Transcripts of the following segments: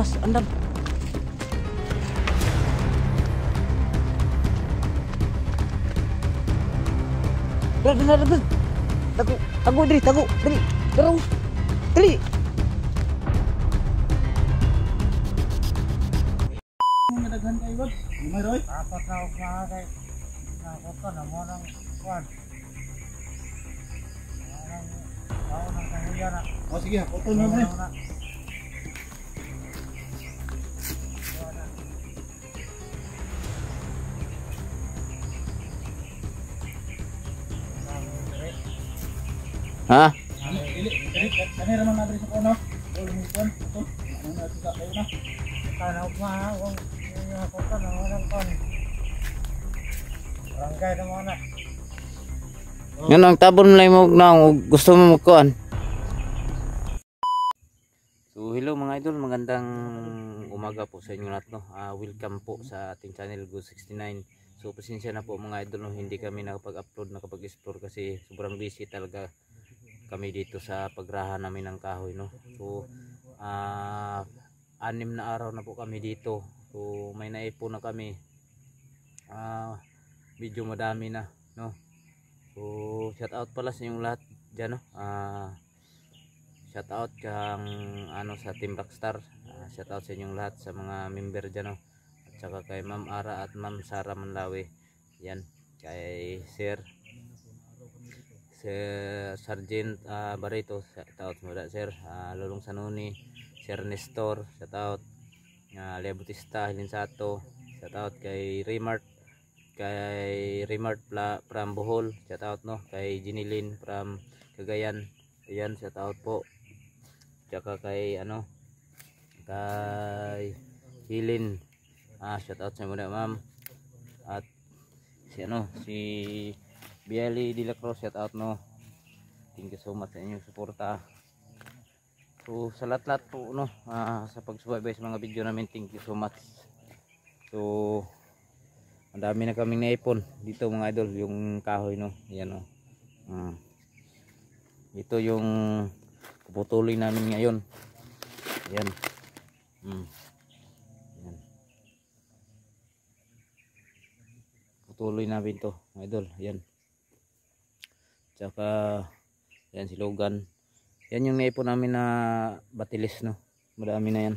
mas andam. Dali. Tago diri, dali. Terus. Dali. Daghan kayo ba? Lumay roy? Apat na ako na kay nakota na mo ng kwan. Ako nang kahuya na. O sige, photo na pre. Ha? Kani raman na sa kono. Ol mo kon, ito. Ano na sa kayo na? Kana ko na ako nakota na mo ng kwan. Barangay na mo na. Yan ang tabon lang mo na gusto mo magkuan. So hello mga idol, magandang umaga po sa inyo lahat no. Welcome po sa ating channel Go69. So pasensya na po mga idol no, hindi kami nakapag-upload, nakapag-explore kasi sobrang busy talaga kami dito sa pagrahan namin ng kahoy no. So 6 na araw na po kami dito. So may naipon na kami. Medyo madami na no. So shout out pala sa inyong lahat diyan no. Shout out kang sa Team Rockstar. Shout out sa inyong lahat sa mga member diyan no. At saka kay Ma'am Ara at Ma'am Sara Manlawi. Yan, kay Sir Sergeant Barito, shout out mo da Sir. Lulong Sanuni, Sir Nestor, shout out. Lea Bautista, Hilin Sato, shout out kay Remart from Bohol, shout out no, kay Jinilin from Cagayan, ayan, shout out po. Tsaka kay kay Hilin, shout out sa muna ma'am. At si Biali de la Cruz, shout out no. Thank you so much sa inyong suporta. So sa lahat-lahat po no, sa pagsubaybay sa mga video namin, thank you so much. So ang dami na kaming naipon dito mga idol, yung kahoy no. Yan oh. Ito yung puputuloy namin ngayon. Yan. Yan. Putuloy namin to mga idol. Yan. Tsaka yan si Logan. Yan yung naipon namin na batilis no. Madami na yan.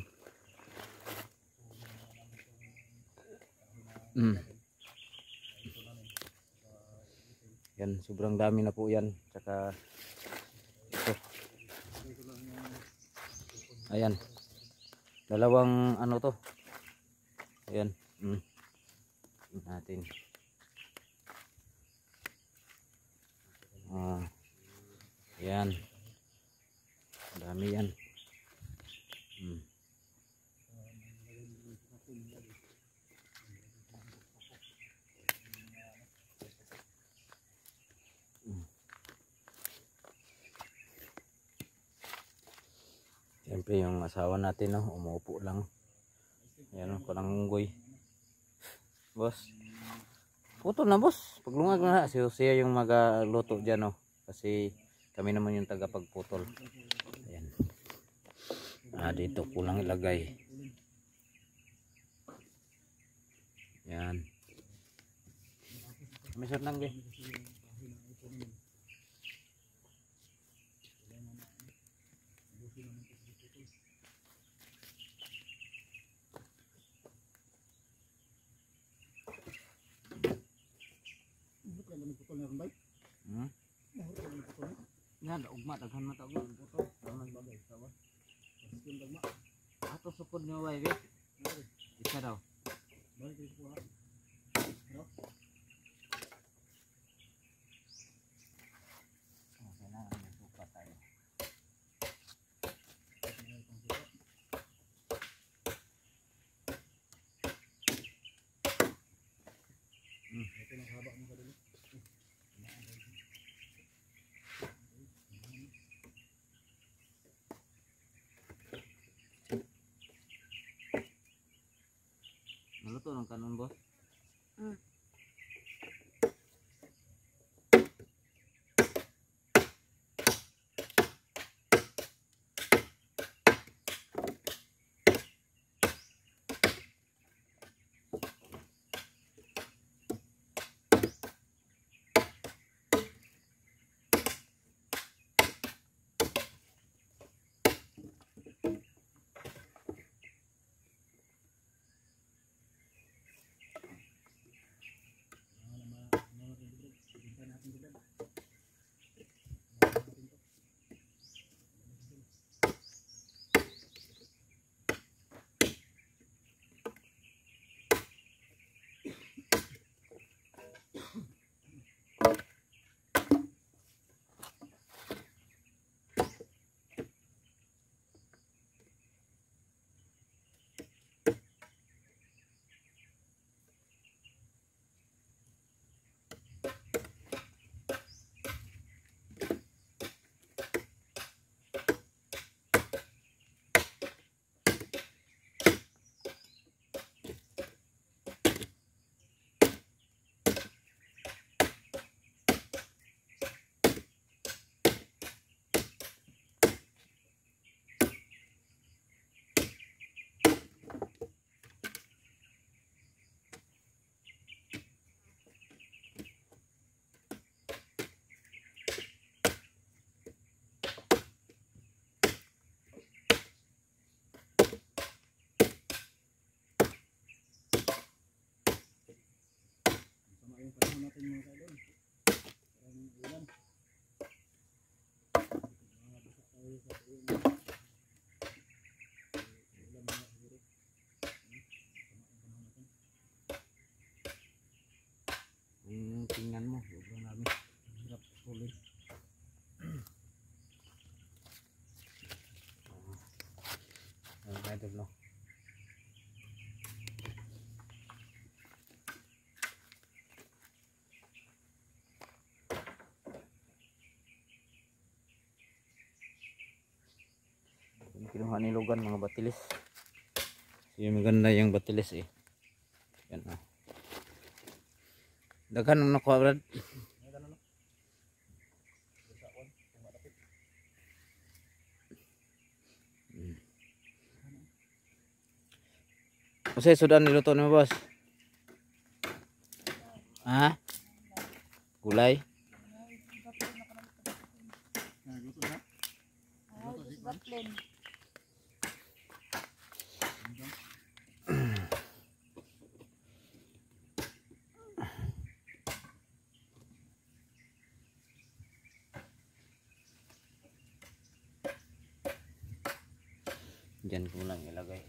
Yan, sobrang dami na po yan. Tsaka ito. Ayan. Dalawang to. Ayan. Natin. Ayan. Dami yan. Siyempre yung asawa natin no, umuupo lang. Ayan o, parang unggoy. Boss. Puto na boss. Paglungag na siya yung magluto dyan no. Kasi kami naman yung tagapagputol. Ayan. Dito ko lang ilagay. Ayan. Measure lang deh. Yan, ugma daghan mata ugma puto. Taman bagay sawa. Skin dagma. Ato sukod nyo way be. Isa daw. Balik ko ha. No? Sana ang suka tayo. Ito ng haba mo kadali. Naluto ng kanon boss? natin mga kaidol. Ang ulan. Mabasa tayo sa ulan. Ulan mga siguro. Tingnan mo, huwag lang namin. Hirap tuloy. Mga idol, no? Yung kinuha ni Logan, mga batilis. Yung maganda yung batilis eh. Yan ah. Daghan ang nakuha, Brad. Kasi sudah niluto ni mo, boss. Ha? Gulay? Nagluto na. Batlin. Diyan ko lang ilagay.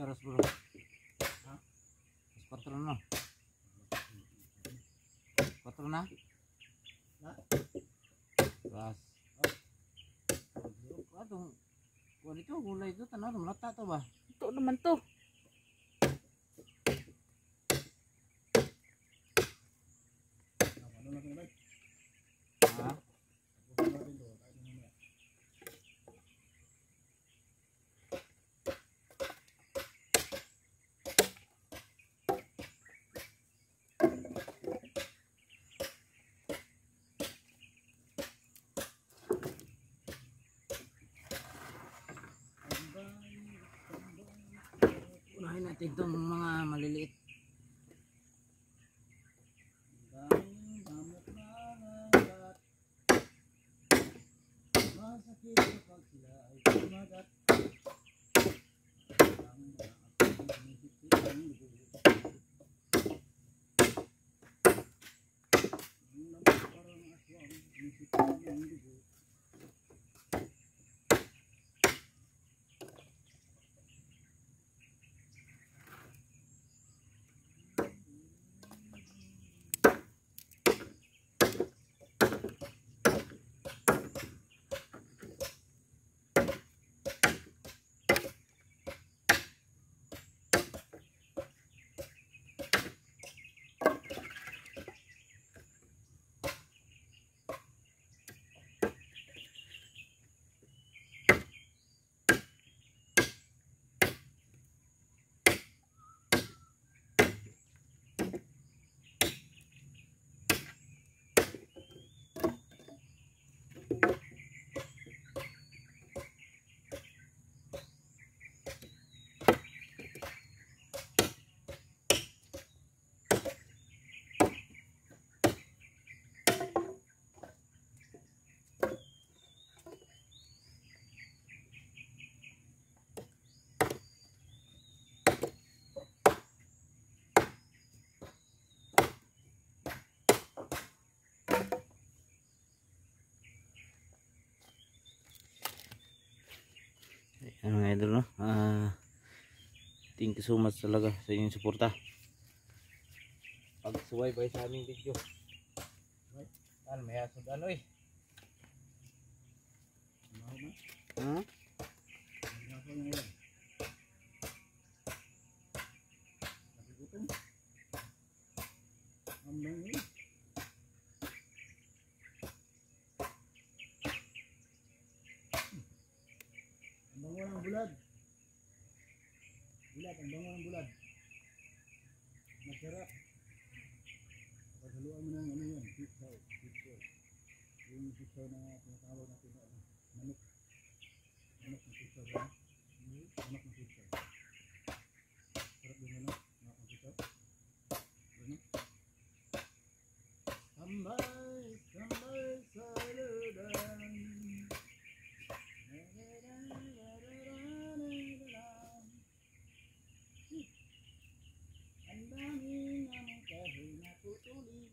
alas bro. Alas 4 na. 4 na? Ras. Atong kuan ito, gulay ito, tanaw, malata to ba? Ito naman to. Ano na ito, bay? Ha? Ano na rin to? Kahit ano na. Unahin natin itong mga maliliit. Daming damot na nangat. Masakit kapag sila ay kumagat. Ang aking sinisip ang dugo. Ang lamang parang aswang, sinisip ang dugo. Ano nga idol no? Thank you so much talaga sa inyong suporta. Pag-subaybay sa aming video. Ano may asod ano eh? Ha? Ako yung ulan. Nakigutom. Ang bangin. Ang bango ng bulad. Bulad, ang bango ng bulad. Masarap. Paghaluan mo ng ano yan, sitaw. Yung sitaw na tinatawag natin na ano, manok. Manok ng sitaw ba? Manok ng sitaw. Sarap din ano, manok ng sitaw. Ano? Tambay, tambay sa ludan. Ang daming among kahoy na putulin.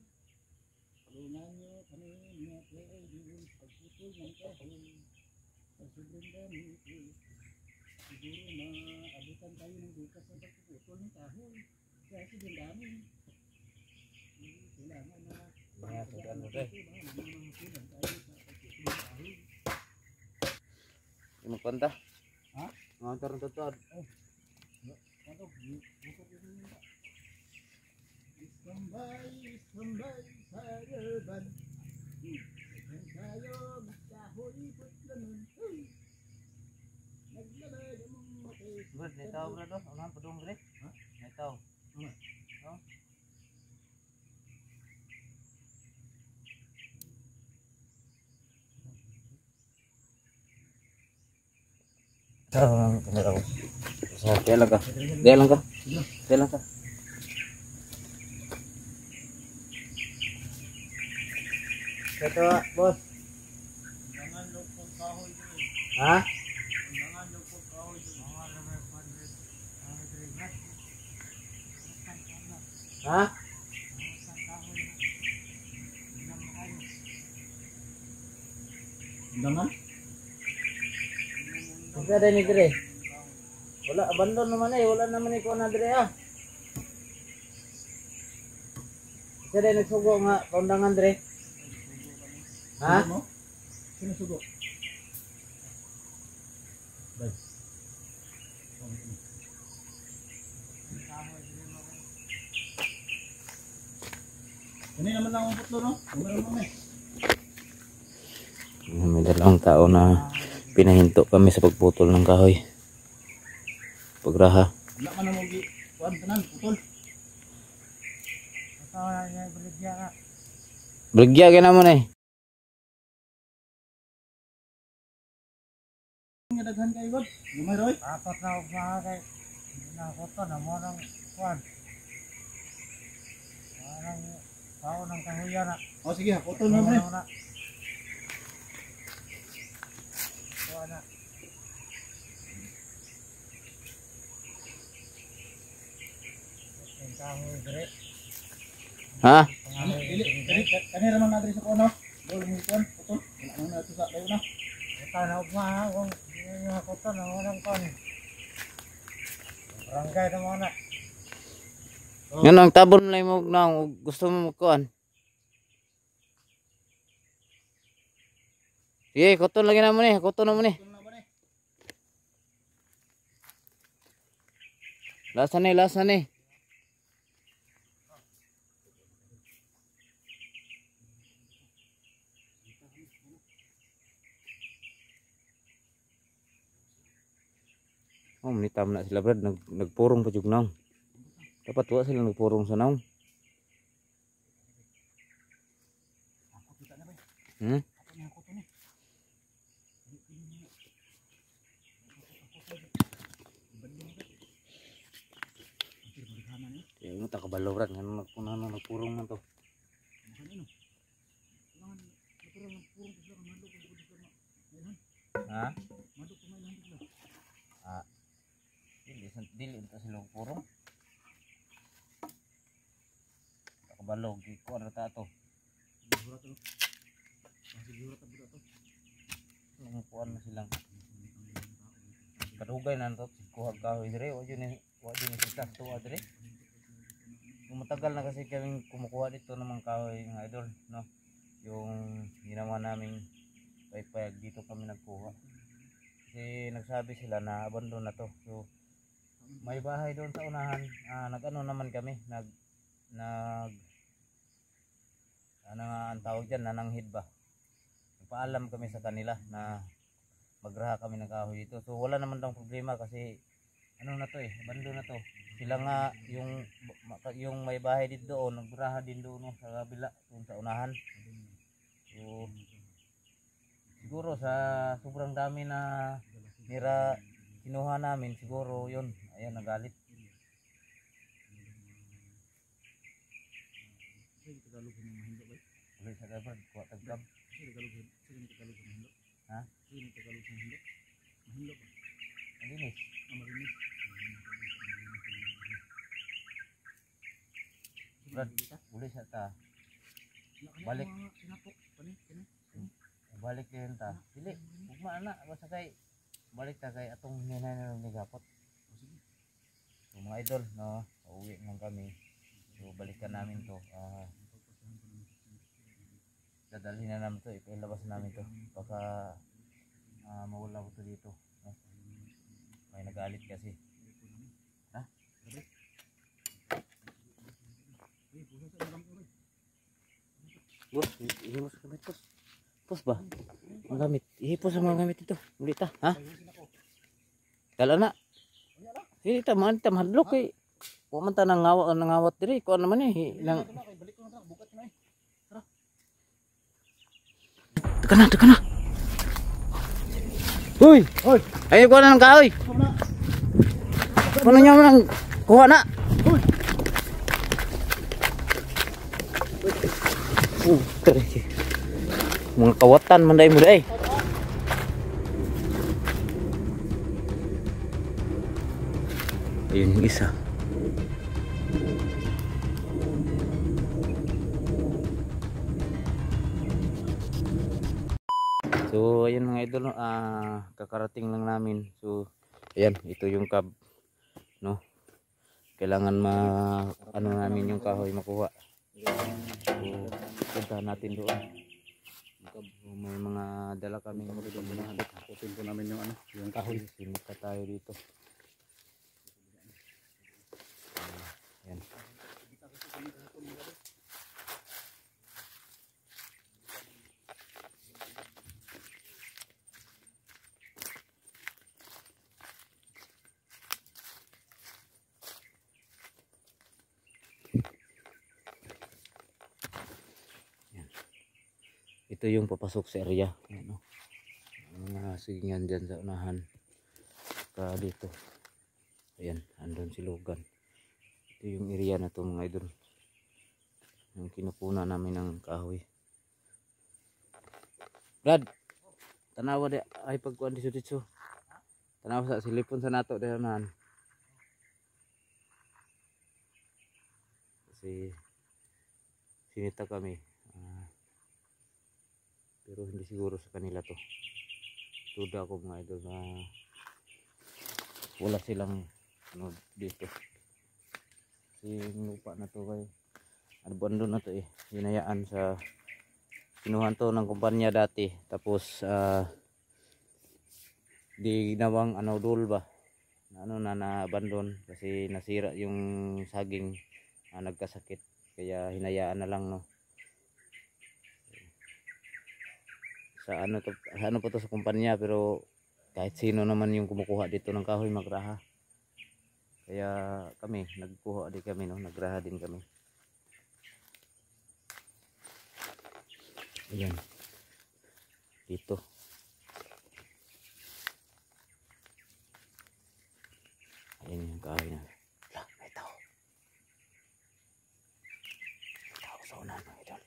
Tulungan niyo kami na pwede pagputol ng kahoy. Sa sobrang dami ito, siguro maabutan tayo ng bukas sa pagputol ng kahoy. Kasi sobrang dami. Kailangan na May asod ano rin? mamahasulan tayo sa pagputol ng kahoy. Yung kwanta? Ha? Mga tarong tutod. Ano? Bukod yun yun. Istambay, istambay sa laban. Ang tayo, magkahoy, putlanon. Naglabay ang mga mati. Bro, netaw bro do. Ano padung gre? Ha? Netaw. Ano? Oh. Oh, kamera ko. So, kaya lang ka. Kaya lang ka. Kaya lang ka. Ito, boss. Undangan daw po kahoy dun. Ha? Undangan daw po kahoy dun. Ha? Undangan? Kasi ada ni dire. Wala, abandon naman eh. Wala naman ikaw na dire ah. Isa din nagsugo nga, kaundangan dire. Ha? Sino mo? Sino sugo? Bay. Ano naman lang ang putlo, no? Meron mo eh. May dalawang tao na pinahinto kami sa pagputol ng kahoy. Pagraha. Wala ka na mo gi. Kuan tanan, putol. Ito na niya baligya ka. Baligya ka naman eh. Nga daghan kay God. Gamay roy. Apat na og mga kay nakoto na mo nang kuan. Parang tao ng kahuyan na. O sige, putol na mo eh. na. Kuan na. Ang kahoy dire. Ha? Dili, kanira man adres ako no. Bol mo kuan, putol. Wala man na ito sa kayo na. Ito na og mga kung nakoto na mo nang kuan. Barangay na mo na. Yan ang tabon lang mo na gusto mo magkuhan. Sige, koton lagi naman eh. Koton naman eh. Putol na ba ni? Lasan eh, lasan eh. Oh, menitam na sila brad, nagpurong pa jug naong. Dapat wa sila nagpurong sa naong. Ako kita na ba? Hmm? Ako na ako to ni. Kaya mo takabalo brad, nga nagpurong man to. Ha? Ah. Dili ito sila purong. Takabalo giko ano ta to. Nung kuan na silang kadugay na to kuha kahoy dire wa jud ni sisa tuwa dire. Matagal na kasi kaming kumukuha dito ng mga kahoy mga idol, no. Yung ginawa naming paypayag dito kami nagkuha. Kasi nagsabi sila na abandon na to. So may bahay doon sa unahan. Nag-ano naman kami, ano nga ang tawag dyan, nananghid ba. Nagpaalam kami sa kanila na magraha kami ng kahoy dito. So wala naman daw problema kasi ano na to eh, bando na to. Sila nga yung may bahay dito doon, nagraha din doon sa kabila, doon sa unahan. So siguro sa sobrang dami na nira kinuha namin, siguro yun, ayan nagalit. Ulit sa gabag, kuha tagkab. Ha? Malinis. Brad, uli sa ta. Balik. Balik din ta. Dili, ugma na basta kay balik ta kay atong hinay na nagapot. So mga idol, no, uuwi nang kami. So balikan namin to. Dadalhin na namin to, ipilabas namin to. Baka mawala ko to dito. No? May nagalit kasi. Ha? Boss, ihipos gamit boss. Boss ba? Ang gamit. Ihipos ang mga gamit ito. Ulit ta, ha? Kala na. Hindi ta, mahadlok eh. Huwag man ta nangawat diri. Kuha naman eh. Teka na. Uy! Hoy! Ay, kuha na ng kahoy. Kuha niya mo ng kuha na. Mga kawatan manday mo day. Ayun yung isa. So ayun mga idol, kakarating lang namin. So Ayan, ito yung cab, no? Kailangan ano namin yung kahoy makuha. So, punta natin doon. May mga dala kami ng mga Hakutin po namin yung yung kahoy. Sinita tayo dito. Ayan. Ito yung papasok sa area. Ano? Mga sigingan dyan sa unahan. Ka dito. Ayan, andun si Logan. Ito yung area na to mga idol. Yung kinupuna namin ng kahoy. Brad, tanawa di ay pagkuhan dito. Tanawa sa silipon sa nato dahil unahan. Kasi sinita kami. Pero hindi siguro sa kanila to. Tuda ako mga idol na wala silang ano dito. Kasi yung lupa na to kay abandon na to eh. Hinayaan sa kinuhan to ng kumpanya dati. Tapos di ginawang ano dul ba. Ano na abandon kasi nasira yung saging nagkasakit. Kaya hinayaan na lang no. Sa ano po to sa kumpanya pero kahit sino naman yung kumukuha dito ng kahoy magraha. Kaya kami nagkuha din kami no, nagraha din kami. Ayan. Dito. Ayan yung kahoy na. May tao. May tao sa unahan mga idol.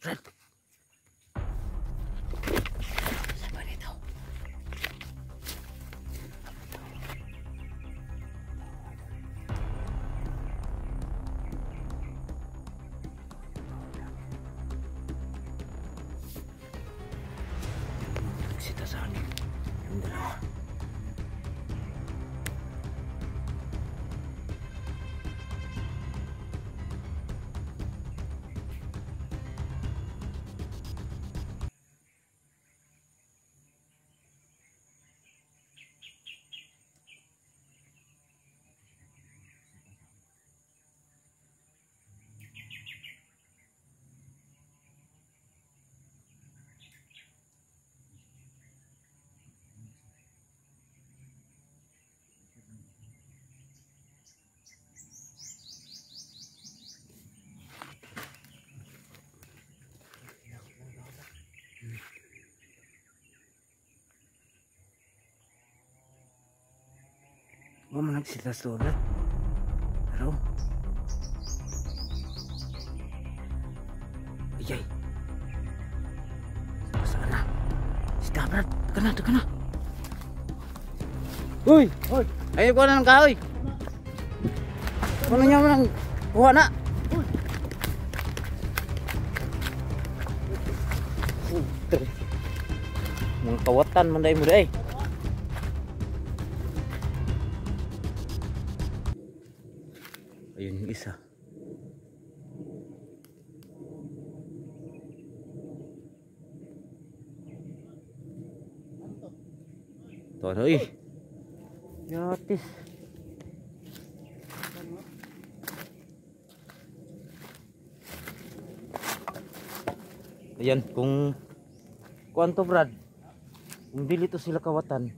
Brad. Siapa ni tahu? Kita sana. Yang dalawa. Huwag mo nagsita sa ulat. Pero Iyay. Saan na? Sita Brad, teka na. Uy! Hoy! Ayaw ko na ng kahoy. Ano niya mo nang kuha na? Mga kawatan manday mo day. Ayun yung isa. Ito ano eh. Yatis. Ayan kung kuanto Brad. Kung dili to sila kawatan.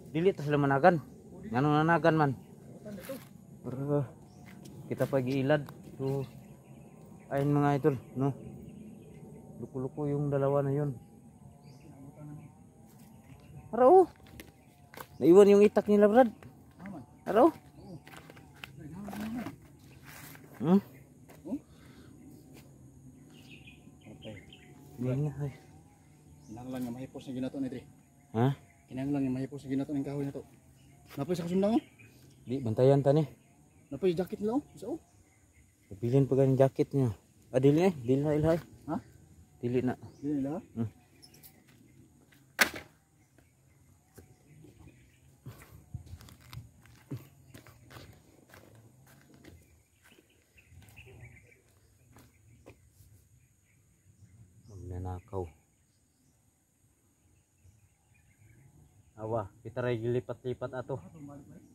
Dili to sila managan. Ngano nanagan man. Pero kita pag-iilad. So ayun mga idol, no. Luko-luko yung dalawa na yun. Araw. Naiwan yung itak nila Brad. Araw. Hmm? Okay. Hindi nga ay. mahipos na ginato ni Dre. Ha? Kinahanglan yung mahipos na ginato ng kahoy na to. Napay sa kasundang oh. Di bantayan ta ni. Napay jacket nila oh. Isa oh. Bilhin pa ganing jacket niya. Ah, dili na, dili na ilhay. Ha? Dili na. Dili nila. Magnanakaw. Awa, kita ray gilipat-lipat ato.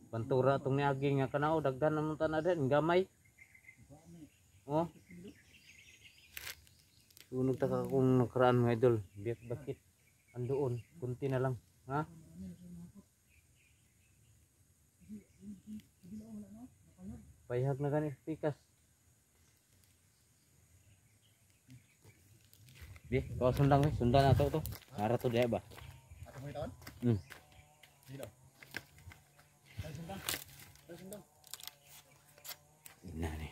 Bantura atong niagi nga kanao dagdan naman ta na din gamay. Oh. Sunog ta ka kung nakaraan mga idol. Biyak bakit andoon, kunti na lang, ha? Payhag na gani pikas. Di, kau sundang sundan ato to. Nara to dia ba? Ato mo itawan? Dito. Tayo sundang. Tayo sundang. Ina ni.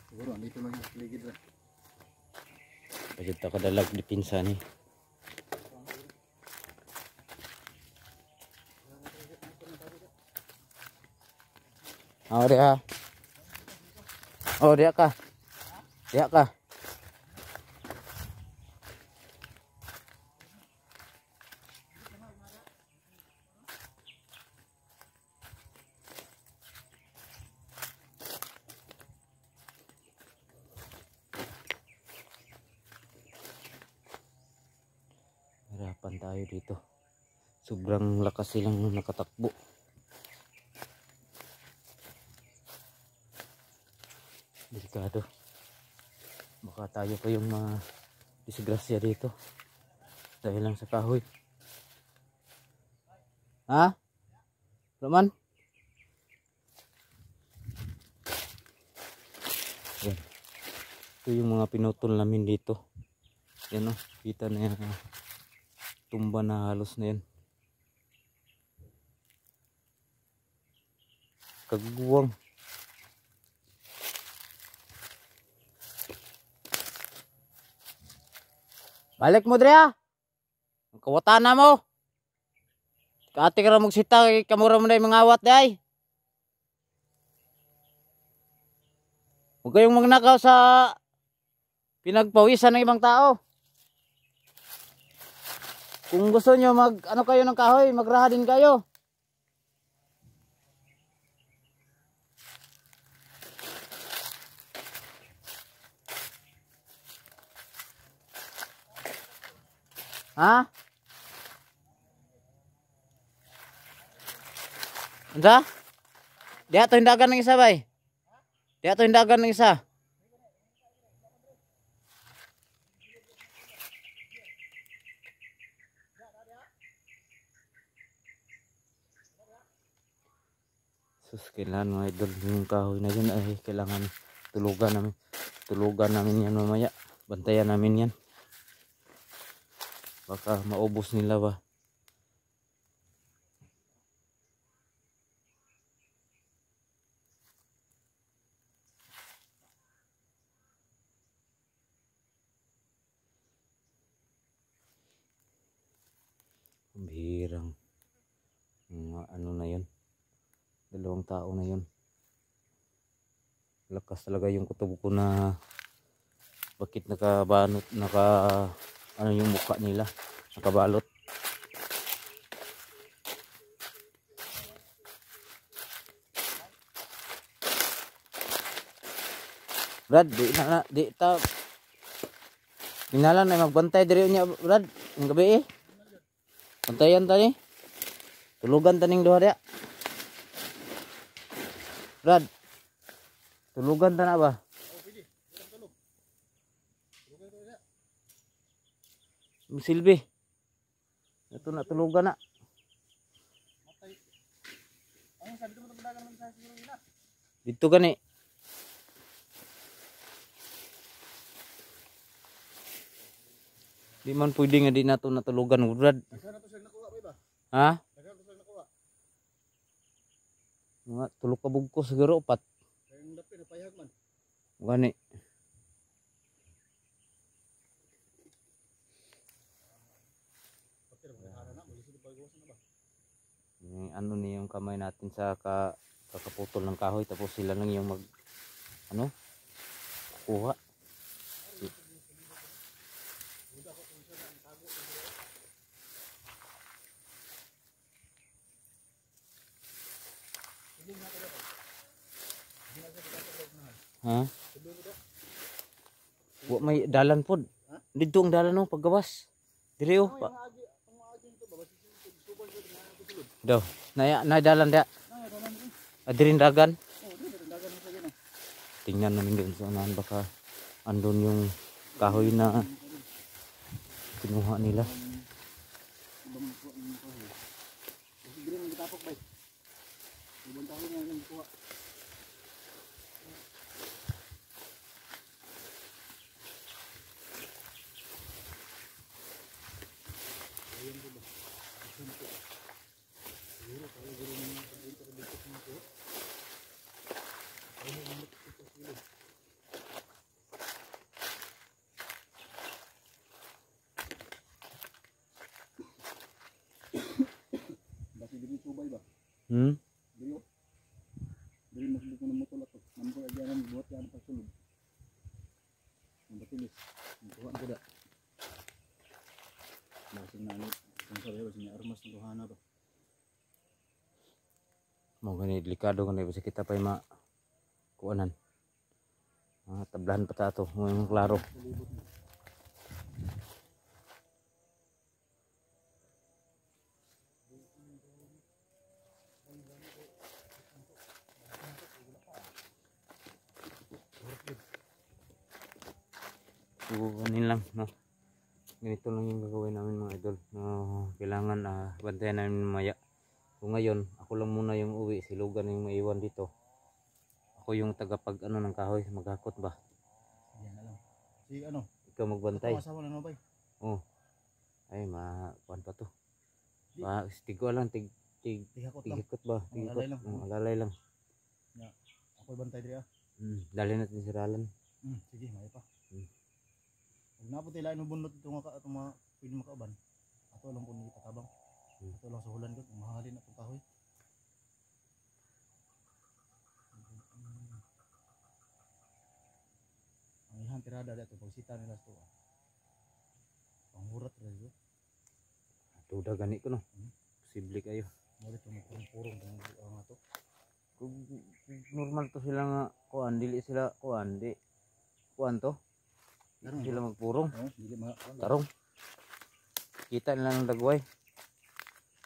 Siguro andito lang yung paligid ra. Pagod ta kadalag di pinsa ni. Oh dia. Oh dia ka. Dia ka. Harapan tayo dito. Sobrang lakas silang nakatakbo. Delikado. Baka tayo pa yung mga disgrasya dito. Dahil lang sa kahoy. Ha? Roman? Yan. Ito yung mga pinutol namin dito. Yan o. Kita na yan. Tumba na halos na yan. Kagbuwang. Balik mo Drea. Ang kawatan na mo. Kaati ka na magsita. Kamura mo na yung mga awat day. Huwag kayong magnakaw sa pinagpawisan ng ibang tao. Kung gusto nyo ano kayo ng kahoy, magraha din kayo. Ha? Unsa? Di ato hindagan ng isa bay. Di ato hindagan ng isa. Sus, kailangan mga idol yung kahoy na yun ay kailangan tulugan namin. Tulugan namin yan mamaya. Bantayan namin yan. Baka maubos nila ba. Bihirang ano na yun. 2 tao na yun. Lakas talaga yung kutob ko na bakit nakabanot, ano yung mukha nila, nakabalot. Brad, di ta Tingnalan na magbantay diri niya Brad, ang gabi eh. Bantayan ta ni. Tulugan ta ning duha dia. Brad. Tulugan ta na ba? Silbi. Ito na tulugan na. Dito gani. Di man pwede nga di nato natulugan, Brad. Ha? Mga 3 ka bugko siguro 4. Gani. ano niya yung kamay natin sa kakaputol ng kahoy, tapos sila lang yung mag ano kuha. Ha? Wa may dalan pod. Dito ang dalan no paggawas. Dire oh. Daw, na dalan da. Adirin dagan. Tingnan namin doon sa unahan baka andun yung kahoy na kinuha nila. Hmm? Dili mas ko ng motor ato. Nampo agyanan buhat yan pasulod. Ang batilis. Ang tuwa ko da. Basing na ano, kung sabi basing na armas ng tuhana ba. Mo gani delikado gani basta kita pa ma kuanan. Tablahan pa ta to, mo klaro. So, anin lang, no? Ganito lang yung gagawin namin mga idol. Kailangan bantayan namin maya. So ngayon, ako lang muna yung uwi. Si Logan yung maiwan dito. Ako yung tagapag ano ng kahoy. Maghakot ba? Yan na lang. Si ano? Ikaw magbantay. Asawa na bay. Oh. Ay, kuan pa to. Tigo lang, Tigakot lang. tigikot ba? Alalay lang. Alalay lang. Ya. Ako bantay diri ah. Dali natin si Ralan. Sige, may pa. Huwag na po tila inubundot itong mga pwede makauban. Ato lang po nilipatabang. Ato lang sa hulan ko. Mahalin na itong kahoy. Ang ihan tirada dito. Pagsita nila ito. Panghurat rin ito. Duda gani ko no. Posible kayo. Mali ito magpurong-purong. Ang ito. Kung normal to sila nga kuan, dili sila kuan, di kuan to. Tarong. Sila magpurong. Dili Tarong. Kita nila ng dagway.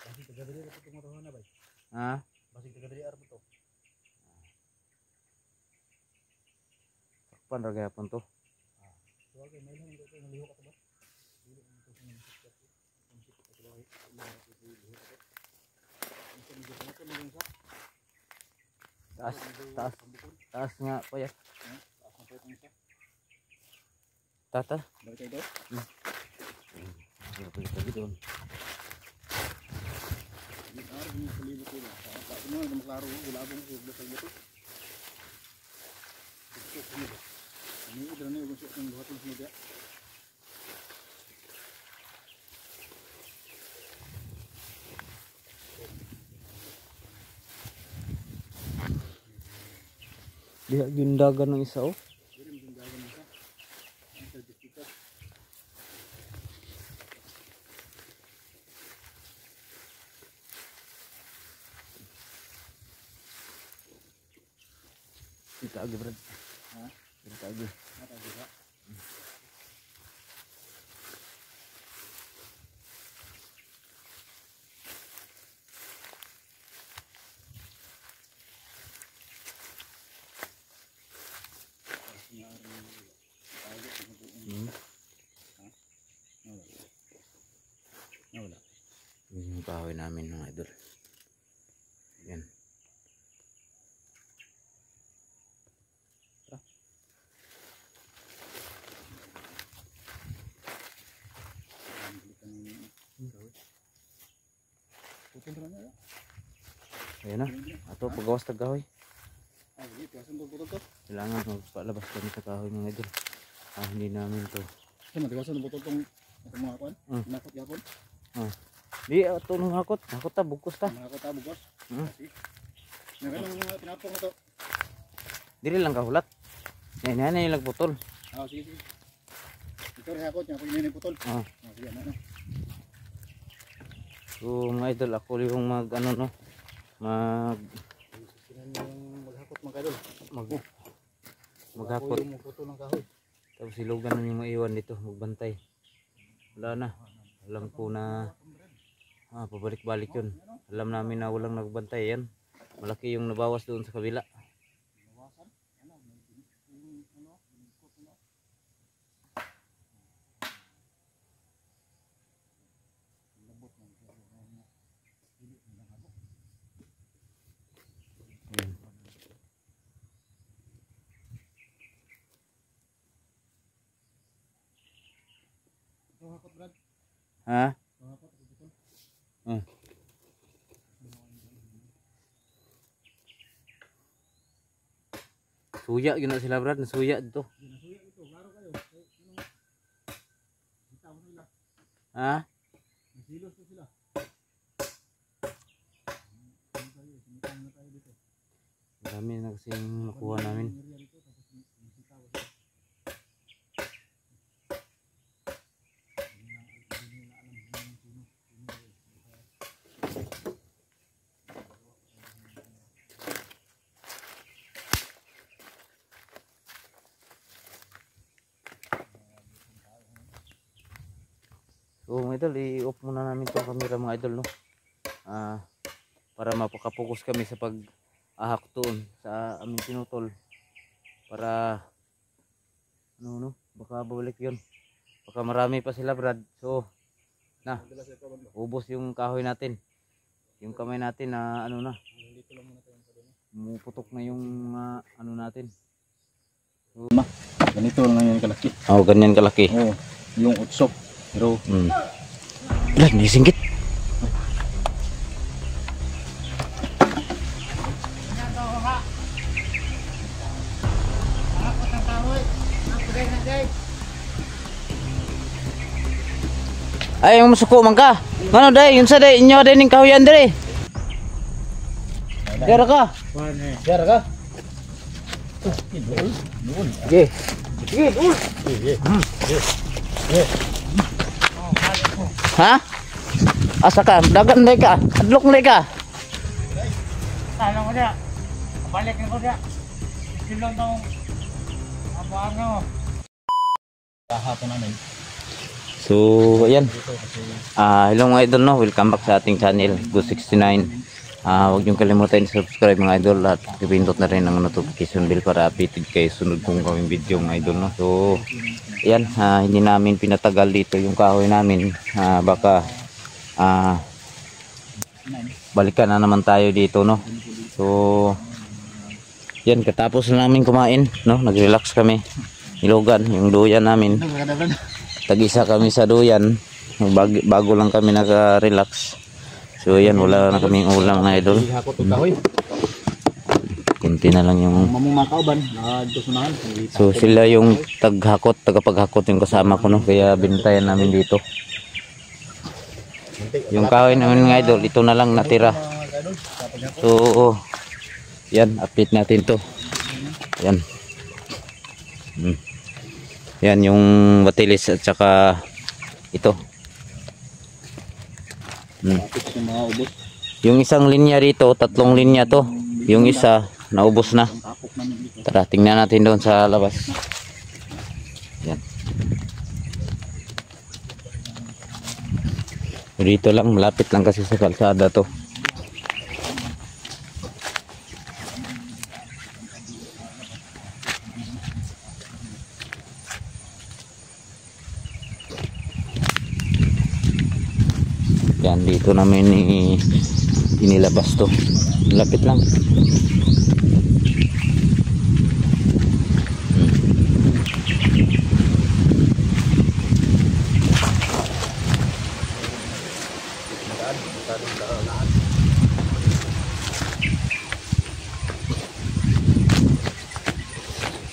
Basig tagadiri ito itong matawa na ba? Ha? Basig tagadiri arap ito. Sakpan ra gyapon to. So okay, may lang ito naliho ka ba? Dili mo ito sa mga sikap. Ang sikap ito ba? Ilang ito liho ka. Ang medyo ito naging sa. Taas nga po ya. Taas na po itong isa. Tata. Balik kayo doon? Hindi pa ito doon. Hindi ka rin yung palibot ko ba? Sa ino na maklaro, wala akong ubos sa ito. Ano yung udra na yung gusto itong buhaton sa media? Diha gindagan ng isa oh. Hindi mo gindagan ng isa. Ang certificate. Kita agi brad. Ha? Kita agi. Mata juga. Wala. Yung kahoy namin mga idol. Yan. Putin na na. Ayan na. Ato pagawas tag kahoy. Ah, sige, tiyasan to botol to. Kailangan magpalabas kami sa kahoy mga idol. Hindi namin to. Kasi matiwasan to botol tong mga kuan. Nakot yapon. Di ato nung hakot. Hakot ta bugkos ta. Mga kota bugos. Hmm. Naganong mga tinapong na to. Dili lang kahulat. Yan yung putol. Ah, sige. Ito rin hakot niya. Kung yun yung putol. Ah. Sige, ano. So mga idol, ako yung mag ano no. Sinan yung maghakot mga kadol. Maghakot. Yung putol ng kahoy. Tapos silogan yung maiwan dito, magbantay. Wala na. Alam ko na pabalik-balik yun. Alam namin na walang nagbantay yan. Malaki yung nabawas doon sa kabila. Ito hakot Brad. Ha? Ito hakot. Putol. Suya yun na sila Brad, nasuya dito. Ginasuya ito. Klaro kayo. Bitaw nila. Ha? Nasilos to sila. Sumitang na tayo dito. Marami na kasing nakuha namin. So mga idol, i-off muna namin itong camera mga idol no. Para mapakapokus kami sa pag-ahak doon sa aming pinutol. Para baka babalik yun. Baka marami pa sila Brad. So ubos yung kahoy natin. Yung kamay natin na putok na yung natin. So, Ganito lang yan kalaki. ganyan kalaki. Oo, yung utsok. Pero Brad, may singgit. Ay, yung masuko man ka. Ngano day, yun sa day, inyo day ning kahoyan dire. Dara ka. Dara ka. Sige. Sige, ul. Ha? Asa ka? Dagan day ka. Adlok day ka. Tanong ko niya. Balik ko niya. Silong tong ano. Kahapon namin. So, ayan. Hello mga idol no. Welcome back sa ating channel, Go69. Huwag niyong kalimutan i-subscribe mga idol at i-pindot na rin ang notification bell para updated kayo sunod kong gawing video mga idol no. So, ayan, hindi namin pinatagal dito yung kahoy namin. Baka balikan na naman tayo dito no. So, yan, katapos na namin kumain no. Nag-relax kami. Ilogan yung duyan namin. Tag-isa kami sa duyan. Bago lang kami naka-relax. So yan, wala na kaming ulam na idol. Hakot og kahoy. Kunti na lang yung Mamumakaw ban sunahan. so sila yung taghakot, tagapaghakot yung kasama ko no. Kaya bintayan namin dito. Yung kahoy namin mga idol, ito na lang natira. So yan, update natin to. Yan. Yan yung batilis at saka ito. Yung isang linya rito, 3 linya to. Yung isa naubos na. Tara, tingnan natin doon sa labas. Yan. Dito lang, malapit lang kasi sa kalsada to. Yan, dito namin inilabas to. Lapit lang.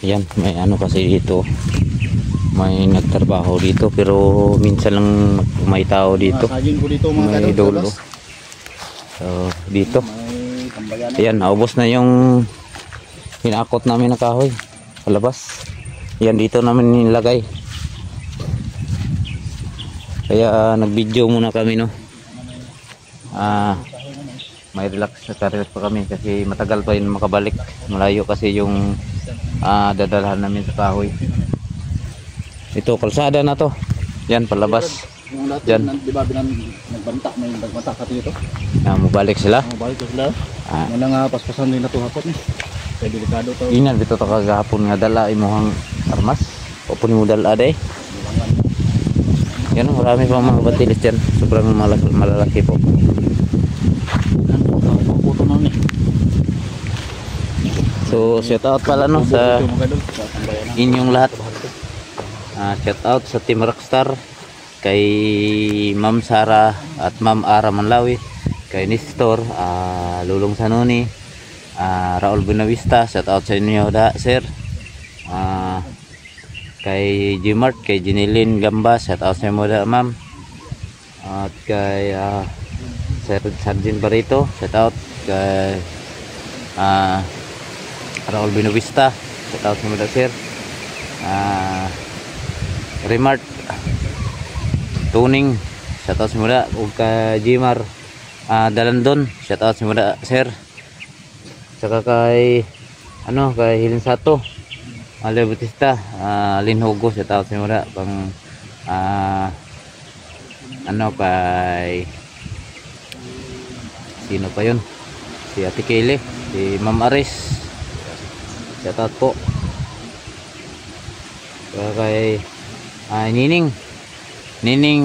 Yan, may ano kasi dito. may nagtrabaho dito pero minsan lang may tao dito. Saging ko dito mga May kadol. dulo. So dito. May tambayan. Ayan, naubos na yung hinakot namin na kahoy palabas. Yan dito namin nilagay. Kaya nag-video muna kami, no. May relax pa kami kasi matagal pa yun makabalik. Malayo kasi yung dadalhan namin sa kahoy. Ito, kalsada na to. Yan, palabas. Yung dati, Diyan. di ba nagbanta, may nagbanta ka dito. Mabalik sila. Balik ko sila. Yan nga paspasan din na ito hapon. Kaya delikado to. Inan, bito to kagahapon nga dala imuhang armas. O po ni mo dala day. Yan, marami pa mga batilis dyan. Sobrang malalaki po. Puto na ni. So, shout out pala no sa inyong lahat. Shout out sa Team Rockstar, kay Ma'am Sara at Ma'am Ara Manlawi, kay Nestor, Lulong Sanoni, Raul Buenavista, shout out sa inyo sir. Kay Gmart, kay Jinilin Gamba, shout out sa inyo ma'am. At kay Sir Sargent Barito, shout out kay Raul Buenavista, shout out sa inyo sir. Remart Tuning, shout out sa mula. Ug kay Jimar Dalandon, shout out sa mula sir. Saka kay kay Hilin Sato, Ale Bautista, Lin Hugo, shout out sa mula. Pang kay sino pa yun, si Ate Kele, si Ma'am Aris, shout out po. Saka kay Nining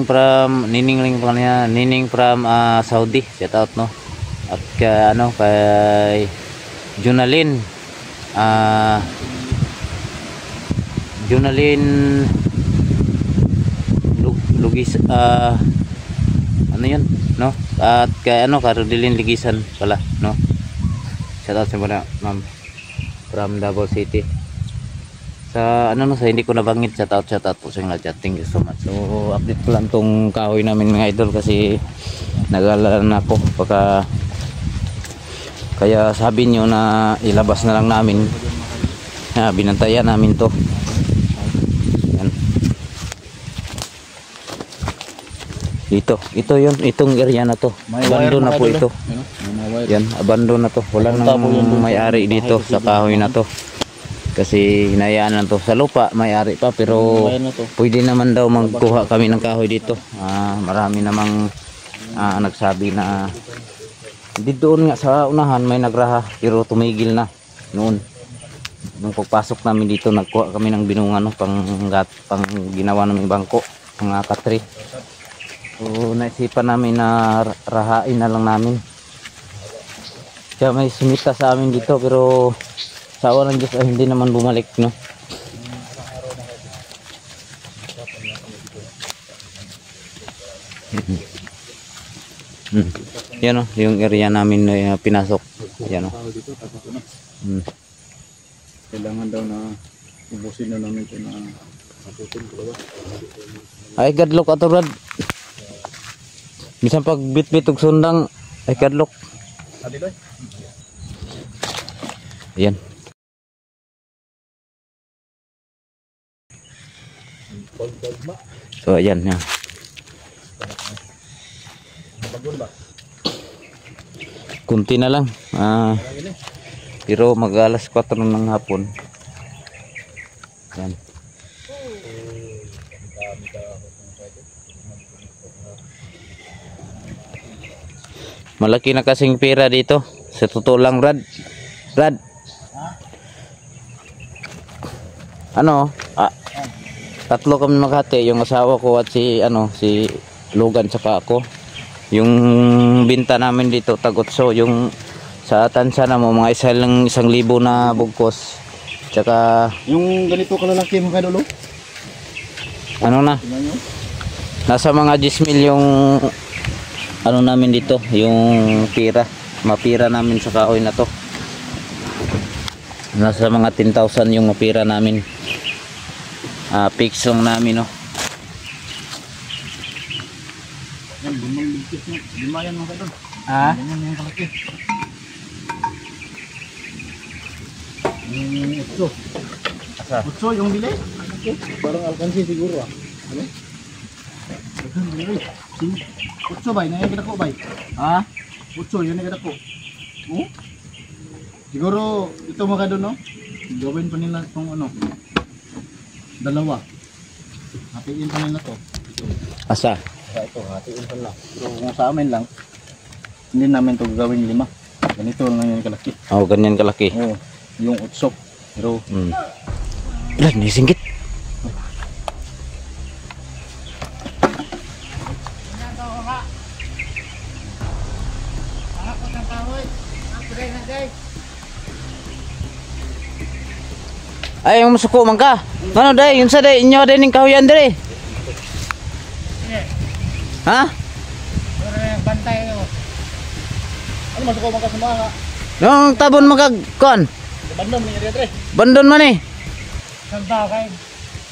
from Saudi, shout out no. At kay Junalyn Lugis yun no. At kay Caroline Ligisan pala no, shout out sa mga ma'am from Davao City. Sa sa hindi ko nabanggit, shout out po sa inyo lahat. Thank you so much. So update ko lang tong kahoy namin mga idol kasi nag-alala na ako kaya sabi nyo na ilabas na lang namin. Binantayan namin to. Yan. Ito yun, itong area na to. Abandon na po ito. Yan, abandon na to. Wala nang may-ari dito sa kahoy na to. Kasi hinayaan lang to sa lupa, may-ari pa, pero pwede naman daw magkuha kami ng kahoy dito. Marami namang nagsabi na di doon nga sa unahan may nagraha pero tumigil na noon. Nung pagpasok namin dito, nagkuha kami ng binungan pang ginawa naming bangko, mga katri. So naisipan namin na rahain na lang namin. Kaya may sumita sa amin dito pero sa awa ng Diyos hindi naman bumalik no. Yan o, yung area namin na pinasok. Yan o. Kailangan daw na ubusin na namin ito na ay gadlok ato Brad. Bisan pag bit-bit og sundang ay gadlok. Ayan. So ayan yan. Kunti na lang. Pero mag alas 4 ng hapon. Yan. Malaki na kasing pera dito. Sa totoo lang Brad. Tatlo kami maghati, yung asawa ko at si Logan saka ako. Yung binta namin dito tagotso, yung sa tansya na mo mga 1,000 na bugkos. Tsaka yung ganito kalalaki mga kadolo. Nasa mga 10,000 yung namin dito, yung mapira namin sa kahoy na to. Nasa mga 10,000 yung mapira namin. piksong namin, no. Yan, limang ligpit na. Lima yan mga kadol. Ha? Yan yung kalaki. Utso. Asa? Utso yung bili. Okay. Parang alkansi siguro ah. Ano? Utso bay, na yung kita ko bay. Ha? Utso, yun yung kita ko. Oh? Siguro ito mga kadol, no? Gawin pa nila itong ano. Dalawa. Hatiin pa nila to. Ito. Asa? Kaya ito, hatiin pa lang. Pero kung sa amin lang, hindi namin ito gawin 5. Ganito lang yung kalaki. Oh, ganyan kalaki. Oo, yung utsok. Pero, Lan, nisingkit. Ay, yung masuko man ka. Ano day, yun sa day, inyo day ning kahuyan dire. Ha? Pero yung bantay ko. ano masuk ko sa mga? Nung tabon magag kon. Bandam ni area tre. Bandon man eh. Sanda kay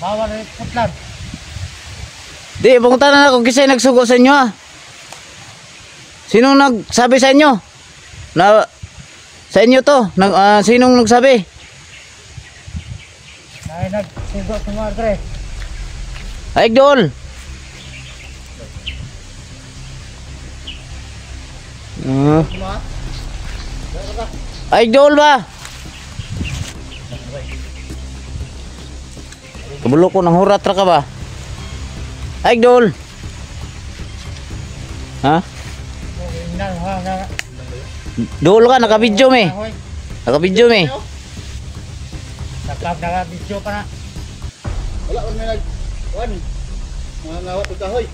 bawal rin putlan. Di, punta na ako kasi nagsugo sa inyo ah. Sinong nagsabi sa inyo? Na sa inyo to? Sinong nagsabi? Dahil nagsugo sa mga tre. Ay, Dol. Ay, Dol ba? Kabulo ko ng hurat ra ka ba? Ay, Dol. Ha? Dol ka, naka-video me. Naka-video me. Naka-video pa na. Wala man may nag kuan. Mga ngawat ug kahoy.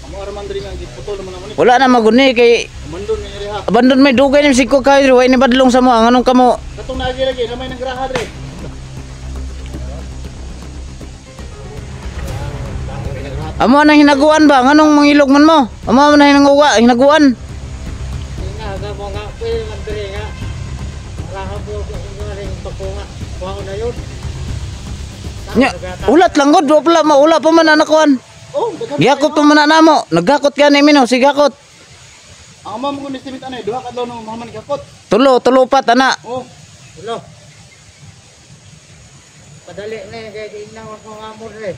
Amo araman diri nga giputol naman naman. Wala na maguni kay Mandon ni area. abandon may dugay ni siko kayo way ni badlong sa mo anong kamo. Katong nagi lagi lamay nang graha dre. Amo nang hinaguan ba nganong mangilog man mo? Amo na hinaguan. Nga mo nga pwede magdiri nga. Raha po ko ring pakunga. Kuha ko na yun. Nya, ulat lang gud, wala pa man anakuan. Oh, daghan. Giyakot pa man namo. Nagakot ka ni mino, sigakot. Ang ama mo kun estimate anay duha ka daw nang mahaman gakot. Tulo pat ana. Oh, Hello. Padali na kay di na ako nga mo re.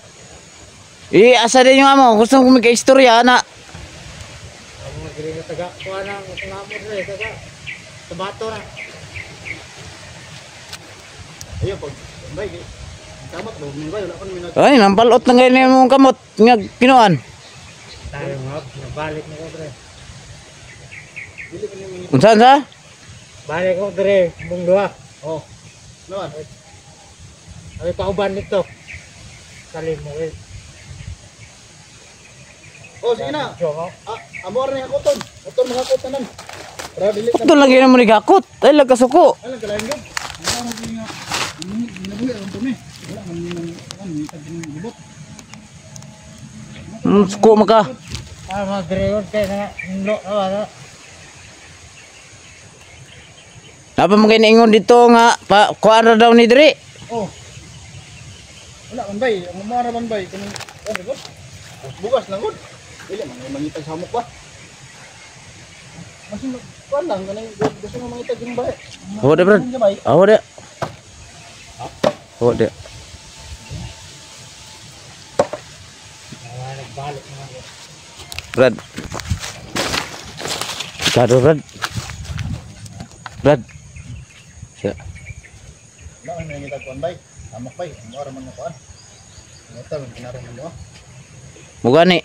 Asa din yung amo, gusto ko may istorya ana. Amo diri na taga kuha na nga mo re taga. Tomato na. ayo pag bay. Kamat daw ni bay wala pa minut. Ay, nampalot lang ngayon yung kamot nga kinuan. Tayo nga balik na ko re. Dili ka ni minut. Unsan sa? Balik ko re mong duha. Oh. Naman. Ay pauban nito. Salim mo eh. Oh, sige na. Jogo. Amo ra ni hakoton. Hakoton mahakot tanan. Para dili ka. Ito lagi na mo ni gakot. Ay, lagkasuko. Alam ka lang gud. Ano mo gini nga. Ginabuhi ang tumi. Wala man ni tag gibot. Suko maka. Mga driver kaya nga nlo na. Apa mo ingon dito nga pa kuan ra daw ni diri. Oh. Wala man bay, ang mara man bay kanang gibot. Bugas lang gud. Dili man mangitag samok ba. Masin kuan lang kanang gusto mo mangitag yung bay. Oh, de brad. Oh, de. Oh, de. Nagbalik na ako. Brad. Kado Brad. Brad. Siya. Wala man mangitag kuan bay. Samok bay, ang mara man na kuan. Ito, ginaron mo. Mugani.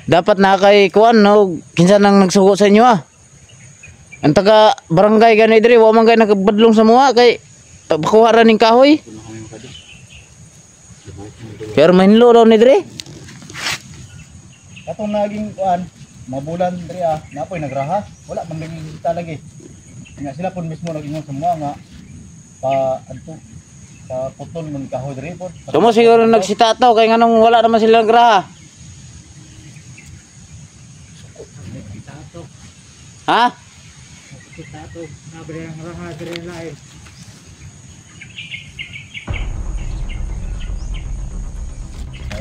Dapat na kay kuan no kinsa nang nagsugo sa inyo ah. Ang taga barangay gani diri wa man kay nagbadlong sa mua kay pakuha ra ning kahoy. Kaya mahinlo daw ni diri. Katong naging kuan, mabulan diri napoy nagraha. Wala man lagi kita lagi. Nga sila pun mismo nag-ingon sa mga nga pa adto pa putol ng kahoy diri po. Sumo siguro nagsitataw kay nganong wala naman sila graha. Tato. Ha? Tato. Nabre ang raha dire lain.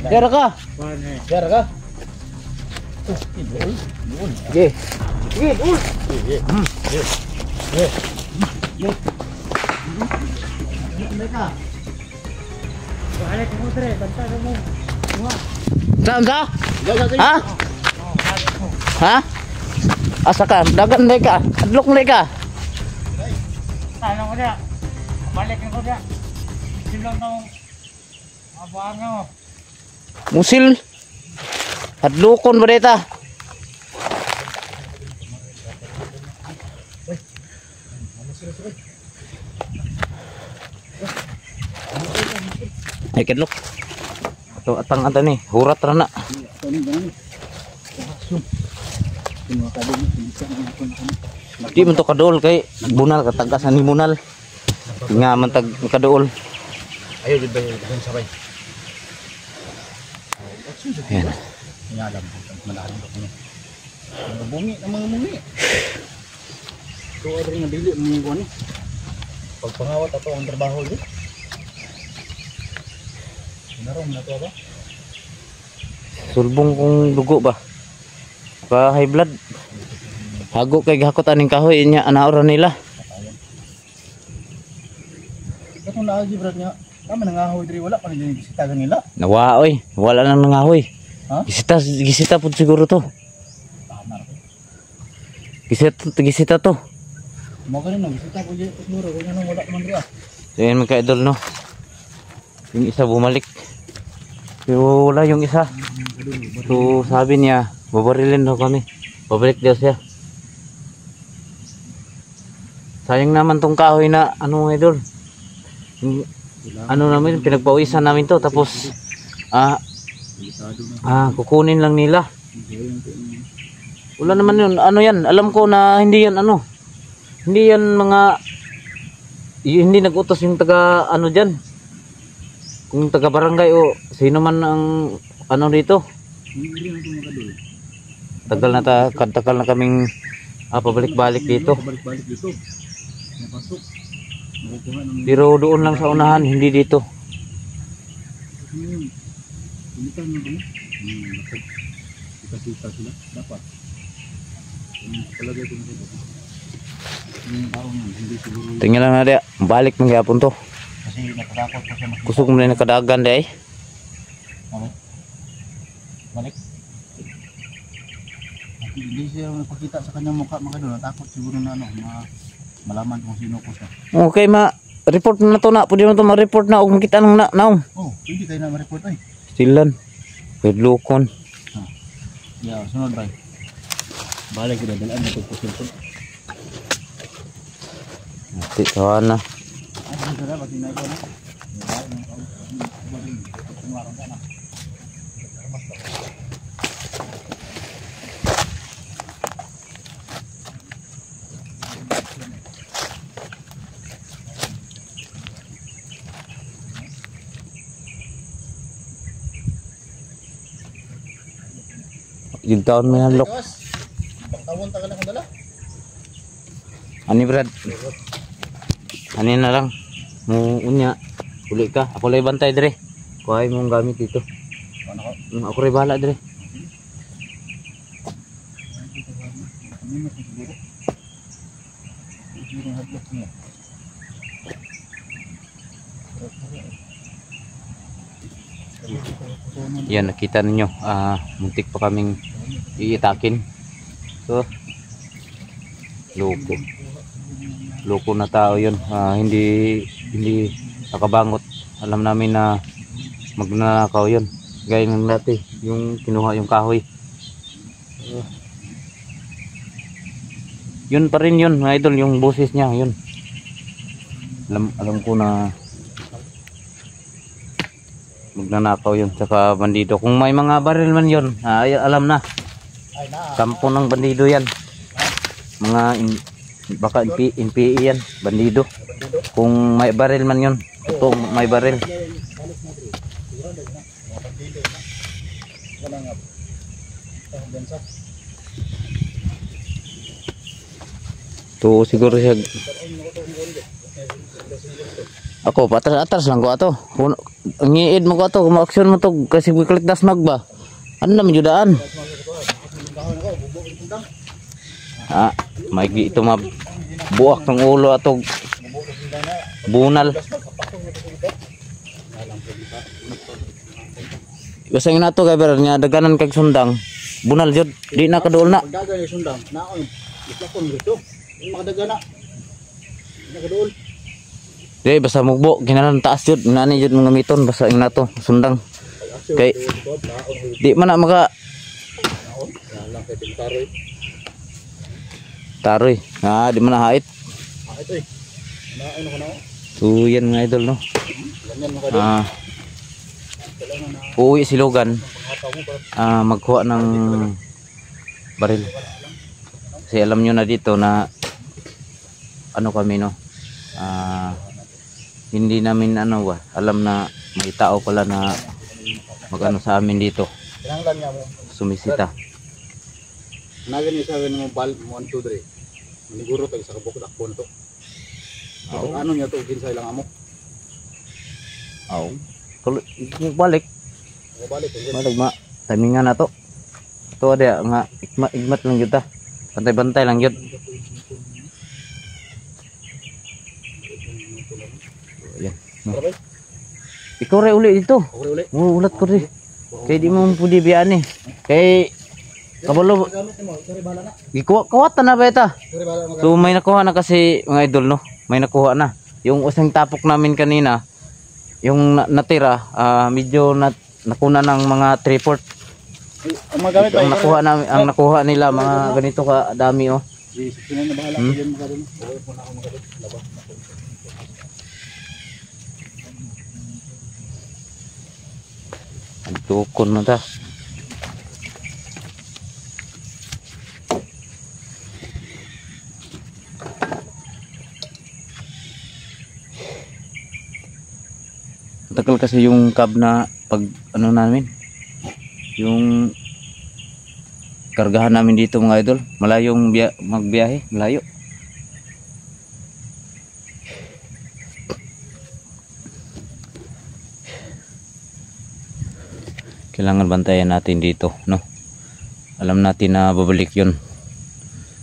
Dara ka. Kuan eh. Dara ka. Doon. Sige. Sige, doon. Mereka. Balik mo tre, banta mo. Saan ka? Ha? Ha? Asa ka? Dagan na ka? Adlok na ka? Ano ko dia? Balik ko dia. Silang tong abang mo. Musil. Adlokon ba dita? Ay kedlok. Ato atang ata ni, hurat ra na. Di man to kadool kay bunal katagasan ni bunal. Nga man tag kadool. Ayo di bang sabay. Ayan. Ngalam malalim ko niya. Bumi na mga bumi. Tuwa rin nga dili mga kuan. Pagpangawat ato ang trabaho di. Narom na to ba? Sulbong kong dugo ba? Pa high blood. Hago kay gahakot aning kahoy nya anaora nila. Ito na agi brad nga. Kami nangahoy diri wala pa rin bisitagan nila. Nawa oy, wala nang nangahoy. Ha? Gisita pud siguro to. Gisita to. Mo ka rin no, bisita ko di siguro kung ano wala man diri. So yan mga idol no. Yung isa bumalik. Pero wala yung isa. So sabi niya, babarilin daw kami. Babalik daw siya. Sayang naman tong kahoy na ano idol. Ano namin pinagpawisan namin to tapos kukunin lang nila. Wala naman yun. Ano yan? Alam ko na hindi yan ano. Hindi yan mga hindi nag-utos yung taga ano diyan. Kung taga barangay o sino man ang ano dito. Tagal na kaming pabalik-balik dito. Balik dito. Napasok. Nakukuha ng Pero doon lang sa unahan, hindi dito. Pilitan mo ba? Kita sila. Dapat. Palagay ko nito. Yung tao niyan, hindi siguro. Tingnan lang na dia, balik mangyapon to. Kasi natatakot ko siya makita. Kusog mo na nakadagan di ay. Okay. Balik. Hindi siya nagpakita sa kanyang mukha mga doon. Natakot siguro na ano, malaman kung sino ko siya. Okay report na to na. Pwede mo to ma-report na o makita ng naong. Oh, hindi kayo na ma-report ay. Stilan. Pedlokon. Yeah, sunod ba? Balik kita dalaan na pagpusil ko. Ati kawan na. Ay, sila pati na ito na. Yung taon mo yan lok. Tawon ta ka na kung dala. Ani Brad. Ani na lang. Unya. Uli ka. Ako lang bantay dire. Kuhay mong gamit dito. Ano ko? Ako rin bahala dire. Ano na siguro? Siguro hadlok niya. Yan nakita ninyo. Muntik pa kaming iitakin. So loko na tao yun. Hindi nakabangot. Alam namin na magnanakaw yun. Gaya ng dati yung kinuha yung kahoy. Yun pa rin yun mga idol, yung boses niya yun. Alam ko na magnanakaw yun, tsaka bandido. Kung may mga baril man yun, alam na. Kampo ng bandido yan. Baka NPE yan, bandido. Kung may baril man yun, ito may baril. Ito siguro siya. Ako, patas-atas lang ko ato. ngiid mo ka to, ma-action mo to kasi klik dasmag ba. Ano naman judaan? Ah, may ito buak ng ulo atog bunal. Basta nga to kay ber nga daganan kag sundang. Bunal jud, di na kaduol na. Pagdagan yung sundang, naon, itlakon dito. Makadaga na. Nakaduol. Di basta mugbo ginalan taas jud, nani jud mga miton basta ing nato sundang. Kay di man na maka Lang kay Pintaroy. taroy. Ah, di man na hait. Ito eh. Naon ko na. So yan mga idol no. Ganyan mo ka din. Ah, uuwi si Logan. Ah, magkuha ng baril. Kasi alam nyo na dito na ano kami no. Ah, hindi namin ano ba, alam na may tao pala na magano sa amin dito. Kinanglan nga mo. Sumisita. Nagan niya sabi mo bal 1 2 3. Maniguro tag sa kabuk dakpon to. Oo. Ano niya to ginsay lang amo. Oh. Balik. Balik ko. Balik ma. Timingan na to. Ito ada nga igmat lang jud ta. Bantay-bantay lang jud. Yan. No. Ikaw rin uli dito. Uli. Ulat ko rin. Kaya di mo pwede biyaan eh. Kaya kabalo. Gamit mo, sorry bala na. Kawatan na ba ito? Sorry bala na. So may nakuha na kasi mga idol no. May nakuha na. Yung usang tapok namin kanina, yung natira, medyo nakuna ng mga 3/4. Ang magamit Ang nakuha namin, ang nakuha nila mga ganito ka dami oh. Sino na bahala ko diyan magadun. Okay, muna ako magadun. Labas. Ang tukon mo ta. Tagal kasi yung cab na pag ano namin, yung kargahan namin dito mga idol, malayong magbiyahe, malayo. Kailangan bantayan natin dito, no? Alam natin na babalik yun.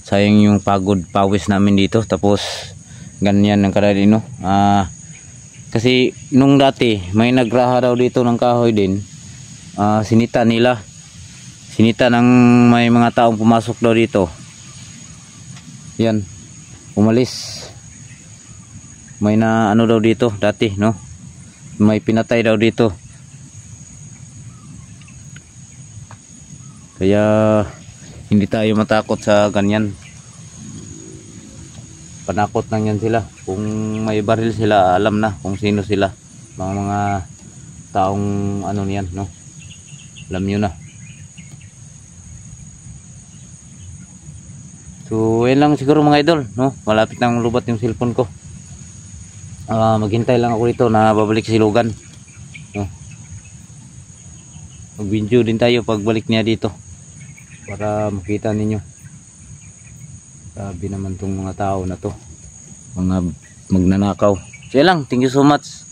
Sayang yung pagod, pawis namin dito, tapos ganyan ang karali, no? Kasi nung dati may nagraha daw dito ng kahoy din, sinita nila, sinita ng may mga taong pumasok daw dito. Yan, umalis. May na ano daw dito dati, no? May pinatay daw dito. Kaya hindi tayo matakot sa ganyan. Panakot lang yan sila. Kung may baril sila, alam na kung sino sila. Mga taong ano niyan, no? Alam nyo na. So, yan lang siguro mga idol, no? Malapit nang lubat yung cellphone ko. Maghintay lang ako dito na babalik si Logan, no? Mag-video din tayo pagbalik niya dito para makita ninyo. Grabe naman tong mga tao na to, mga magnanakaw. So yan lang, thank you so much,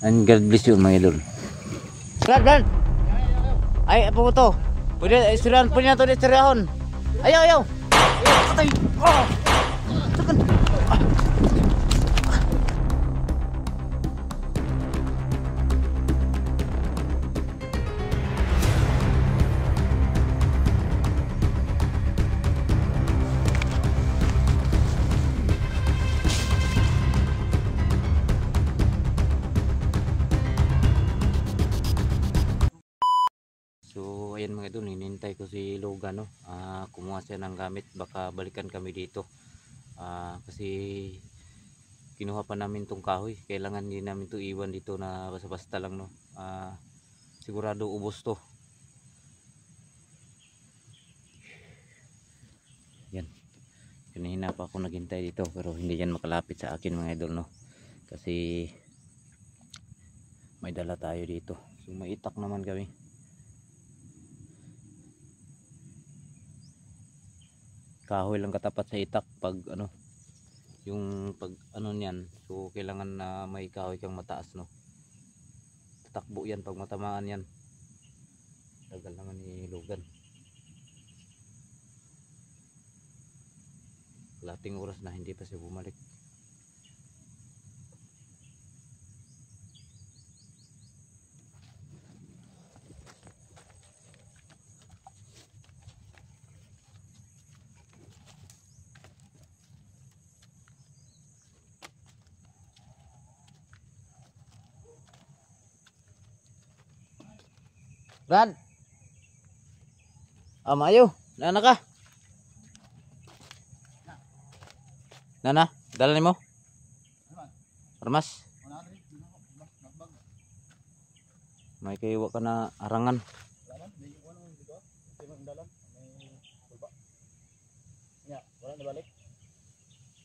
and God bless you mga idol. Brad, ay apa mo to? Pwede istoryahan po niya to, istoryahan. Ayaw atay. So ayan mga idol, hinintay ko si Logan, no? Kumuha siya ng gamit, baka balikan kami dito. Kasi kinuha pa namin tong kahoy, kailangan din namin to iwan dito na basta-basta lang, no? Sigurado ubos to. Yan, kanina pa ako naghintay dito pero hindi yan makalapit sa akin mga idol, no? Kasi may dala tayo dito, so may itak naman kami. Kahoy lang katapat sa itak pag ano, yung pag ano niyan, so kailangan na may kahoy kang mataas, no. Tatakbo yan pag matamaan yan. Tagal naman ni Logan. Kalating oras na hindi pa siya bumalik. Brad. Mayo, nana ka? Nana, dala nimo? Armas. May kayo ka na arangan.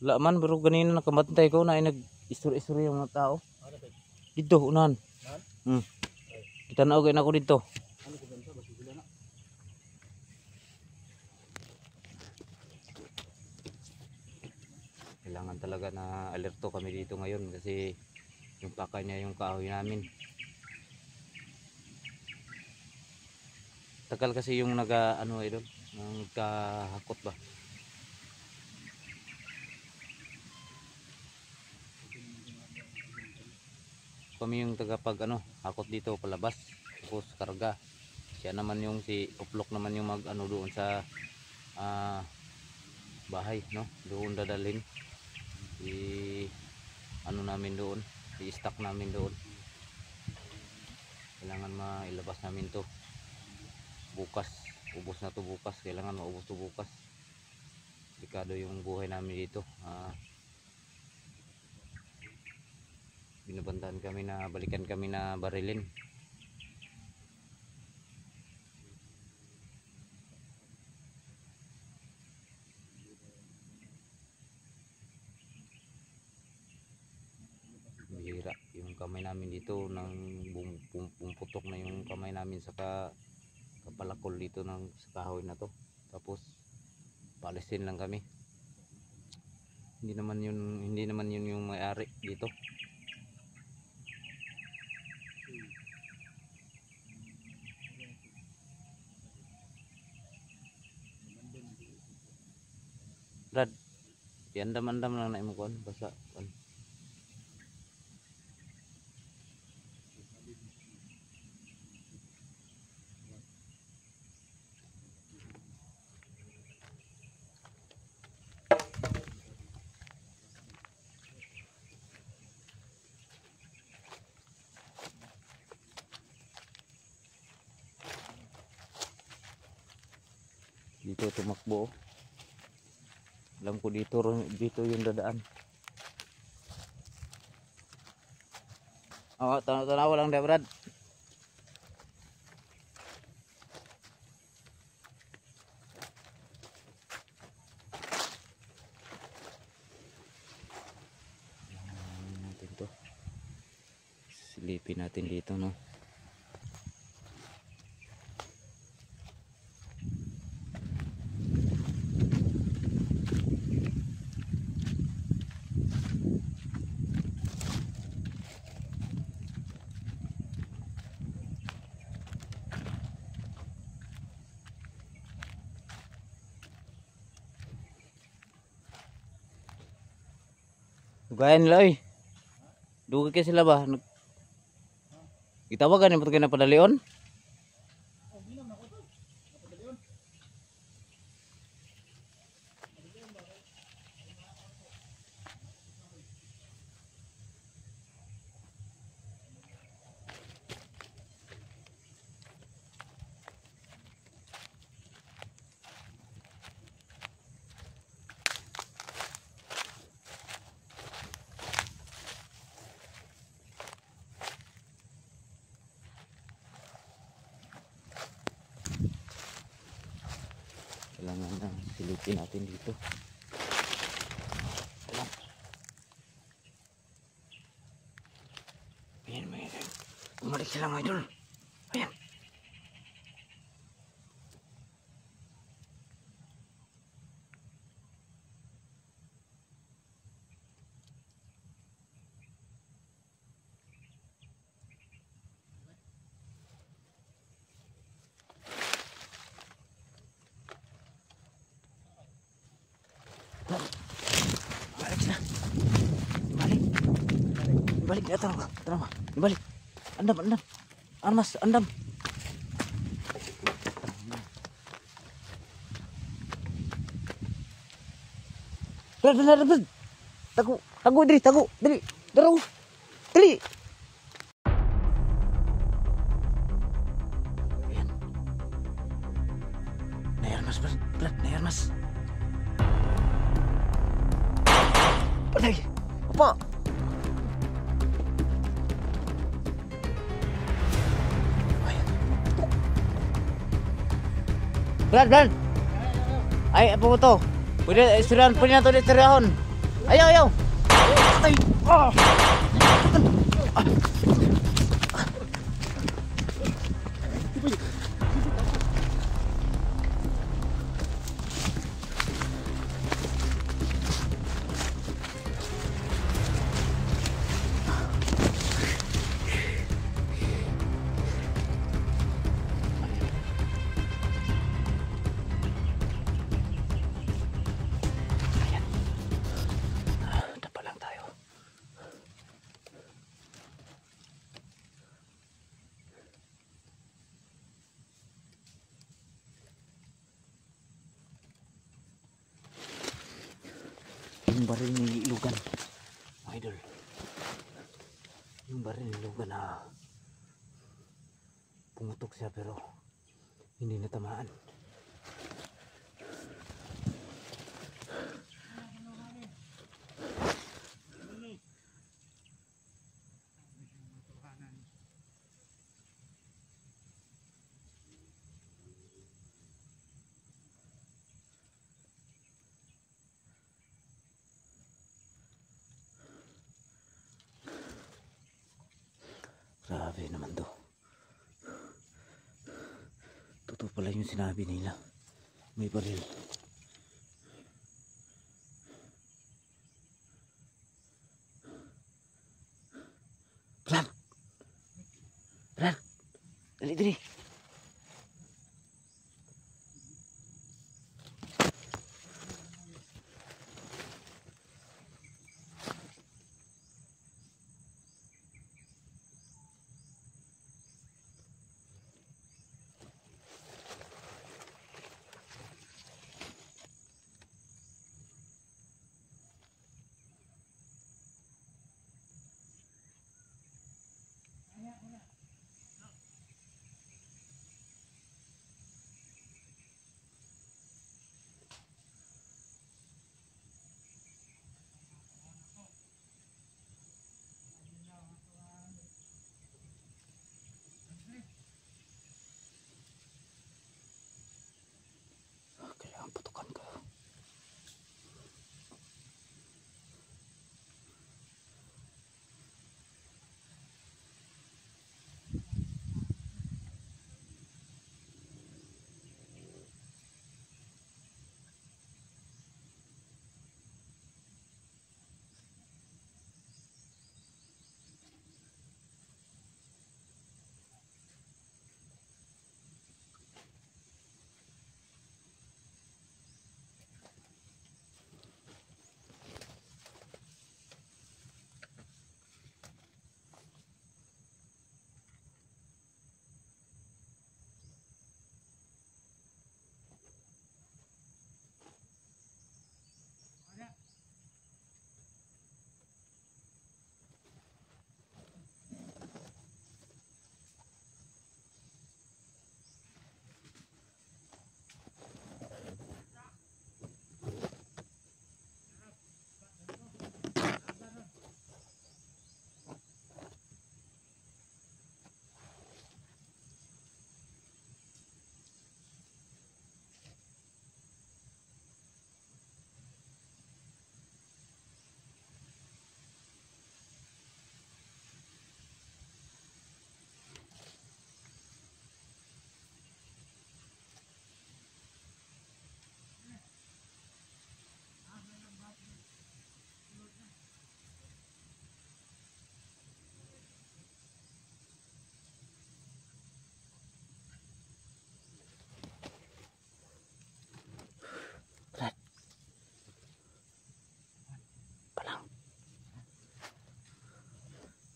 Wala man, pero ganina nakamantay ko na nag-istori-istori yung mga tao. Dito, unahan. Kita na okay na ako dito. Kailangan talaga na alerto kami dito ngayon kasi yung pakay niya yung kahoy namin. Tagal kasi yung ano idol, nagkahakot ba. Kami yung tagapag hakot dito palabas, tapos karga. Siya naman yung si Uplok naman yung mag doon sa bahay, no? Doon dadalhin. Namin doon, i-stock namin doon. Kailangan mailabas namin to bukas. Ubos na to bukas, kailangan maubos to bukas. Delikado yung buhay namin dito. Binabantaan kami na balikan kami na barilin. Bihira yung kamay namin dito nang pumputok na yung kamay namin sa kapalakol dito sa kahoy na to. Tapos paalisin lang kami. Hindi naman yun yung may-ari dito. Brad, iandam-andam lang na imo kon basa kon. Dito tumakbo. Alam ko dito yung dadaan. Tanaw lang deh, Brad. Natin to. Silipin natin dito, no. Gaya nila duga kayo sila ba? Gitawagan yung kayo na padalion? Kailangan na silipin natin dito. Ayan, umalik sila mga idol. Ayan. Balik sila. Balik. Balik dia terang. Terang. Balik. Andam. Armas, andam. Benar. Tagu diri, diri. Darau. Diri. Ayan. Nayar mas, Brad, nayar mas. Patay. Apa? Ayan. Brad. Ay, apa mo to? Pwede, istoryahan, pwede na to istoryahan. Ayaw. Ay! Ah! Yung baril ni Lugan, idol. Yung baril ni Lugan na pumutok siya pero hindi natamaan. Grabe naman to. Totoo pala yung sinabi nila. May baril. Brad. Dali.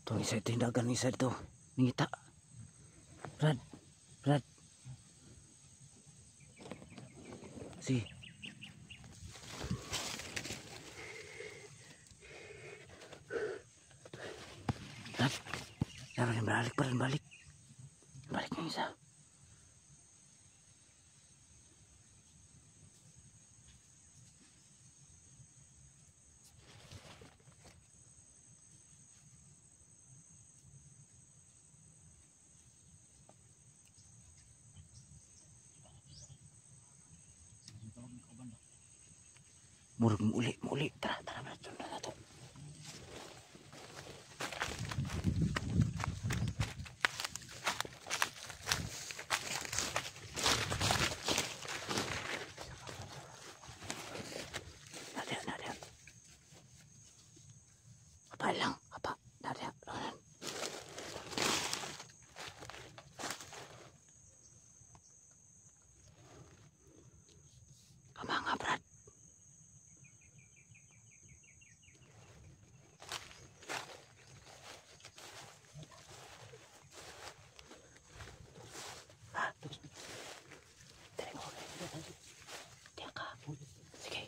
Itong isa ito yung dagan, isa ito. Ningita. Brad. Brad. Si. Brad. Balik, balik. Balik yung isa. Murag muli. Tara, sundan na to. Nada. Apa lang, apa. Nada. Kamanga, Brad. Sige.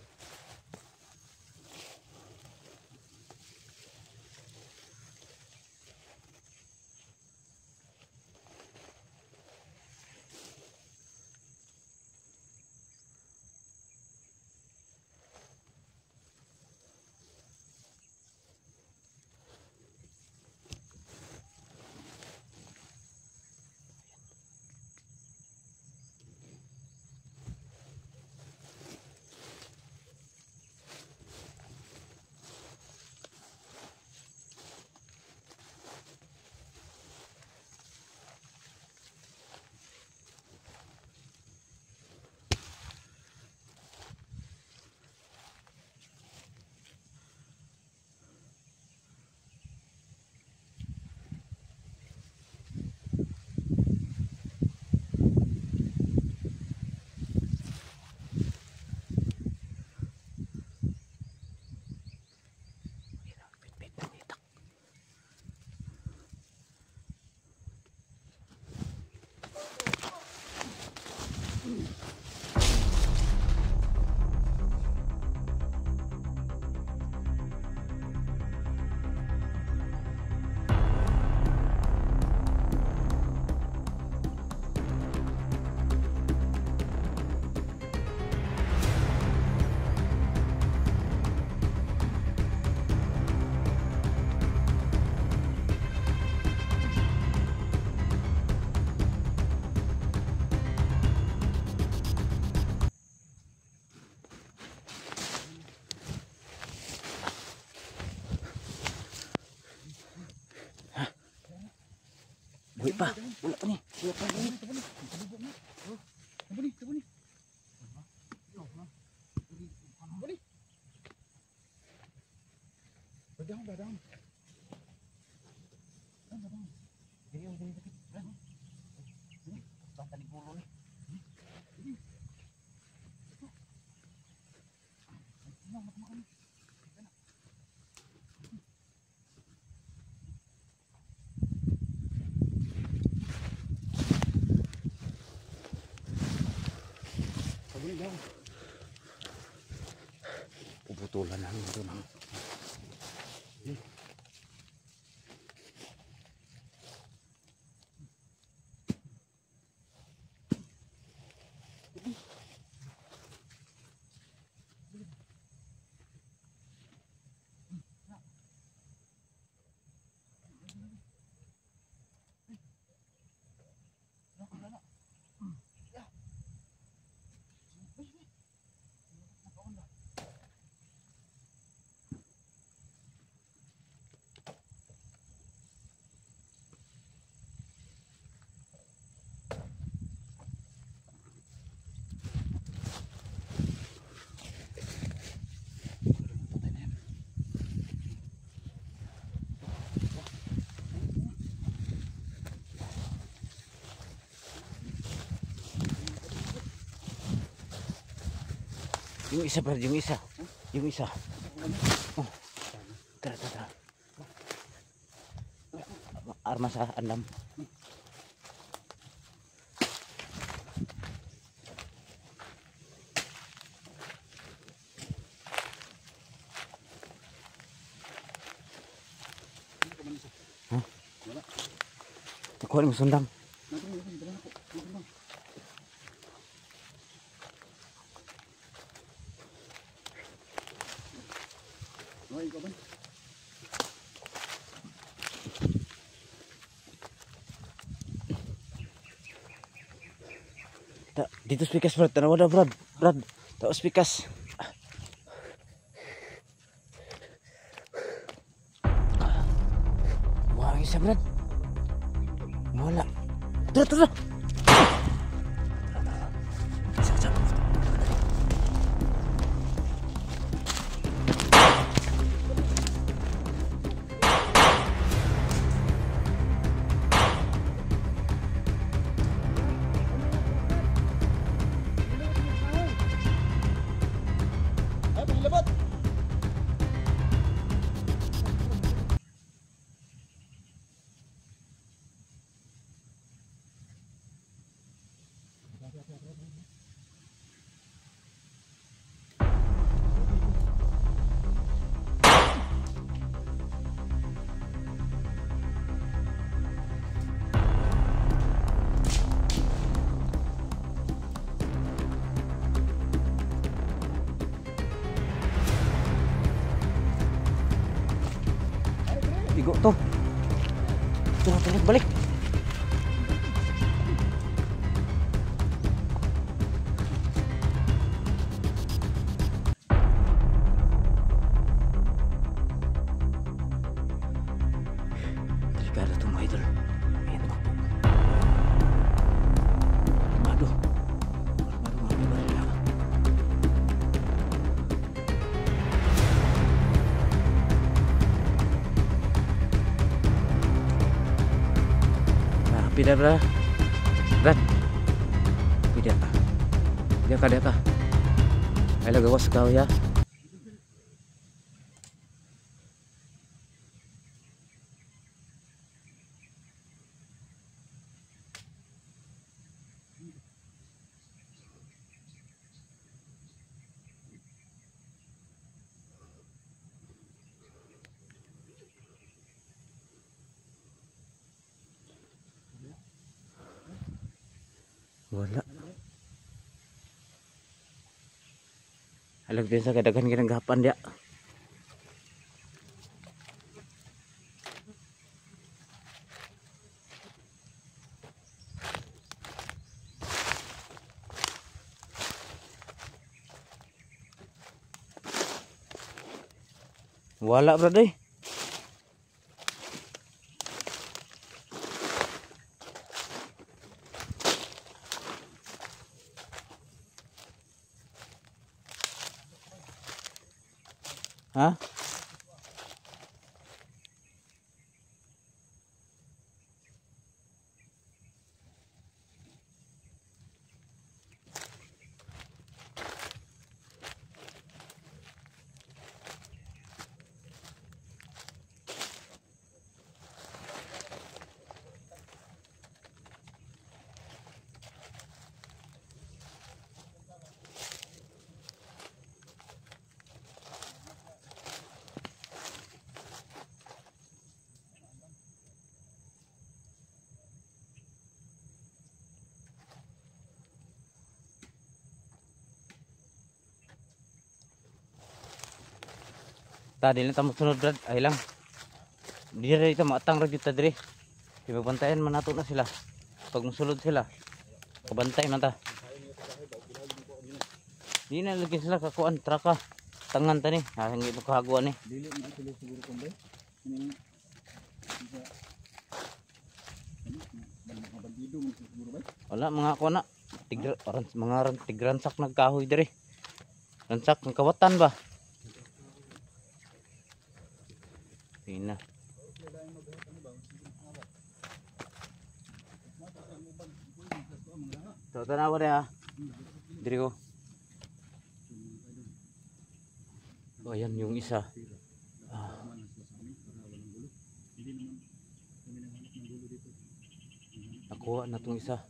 Buhay pa. Wala pa ni. Badang. Puputulan namin ito ng yung isa pa, yung isa. Oh. Tara. arma sa andam. Hah? Kuha mo sundang. Dito spikas Brad, tanawa na Brad. Brad, tao spikas. Wah, isa Brad. Wala. Tara, tara. Ay, pangilabot. Bigo to. Tara, tara, balik. Delikado to mga idol. Ayan mo. Armado. Armado mga barila. Pida Brad. Brad. Pida. Dia ka. Ay lagawas kau ya. Wala. Alag din sa kadaghan ginagapan dia. Wala Brad eh. Ha? Tadi na tamo sunod Brad, ay lang. Dire ito matang ra gyud ta dire. Ibabantayan man nato na sila. Pag musulod sila, kabantay man ta. Di na lagi sila kakuan traka. Tangan ta ni, hindi mo kahaguan ni. Dili na tuloy siguro kung ba. Ini bandido mo siguro ba? Wala mga kuan na. Mga tigransak nagkahoy dire. Ransak ng kawatan ba? Ina. So tanawa dia. Diri ko. Oh, ayan yung isa. Nakuha na tong isa.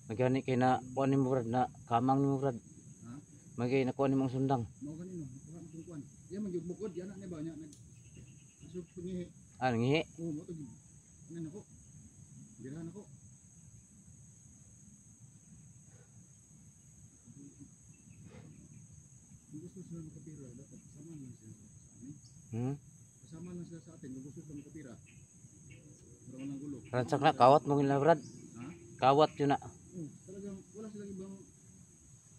Magani kay na kuan ni mo brad na kamang ni mo brad. Ha? Magay nakuha ni mong sundang. Mao kanino, nakuha ang tungkuan. Yan man gyud bukod yan na ba nya nag asog pungi. Ah, ngihi. Oh, mo to gyud. Ano nako? Birahan ako. Kung gusto sila makapira, dapat kasama lang sila sa amin. Kasama lang sila sa atin, kung gusto sila makapira. Para walang gulo. Ransak na kawat mo gina brad. Ha? Kawat yun na. Talagang wala silang ibang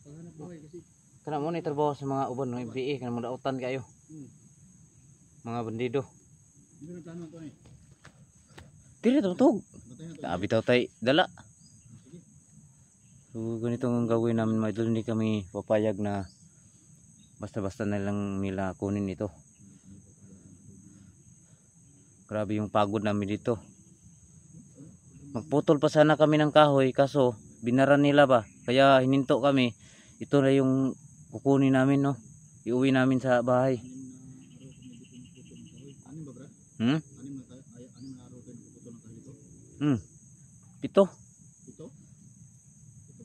paghanap buhay kasi Kana mo ni trabaho sa mga uban ng FBA kana mo dautan kayo. Mga bandido. hindi na plano to eh. Dili tugtog. Batay na to. Bitaw tay dala. Sige. So ganito ang gagawin namin mga idol, hindi kami papayag na basta-basta na lang nila kunin ito. Grabe yung pagod namin dito. Magputol pa sana kami ng kahoy kaso binaran nila ba. Kaya hininto kami. Ito na yung kukunin namin, no. Iuwi namin sa bahay. Anim ba bra? Hmm? Anim na araw tayo puputol ng kahoy ito. Pito. Ito?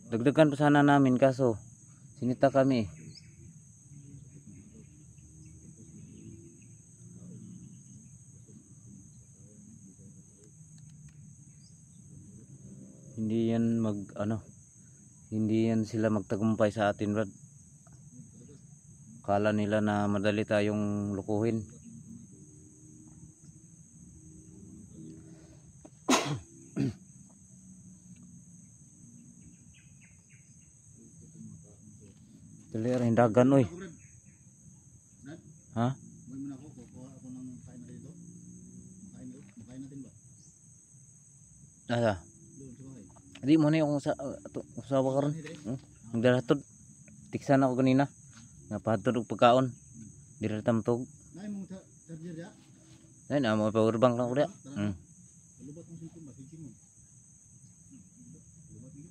Dagdagan pa sana namin kaso sinita kami. Hindi yan hindi yan sila magtagumpay sa atin, Brad. Kala nila na madali tayong lukuhin. Dali rin dagan, oy. Ha? May muna ako, kukuha ako ng kain na dito. Makain natin ba? Asa? Doon sa bahay. Di mo na yung usawa karon. Ang dalatod. Tiksan ako kanina. Napahatod og pagkaon. Dira tamtog. Nay mong charger ya? Ay na mo power bank lang ulit. Lubat mo singkong ba? Singkong mo. Lubat mo.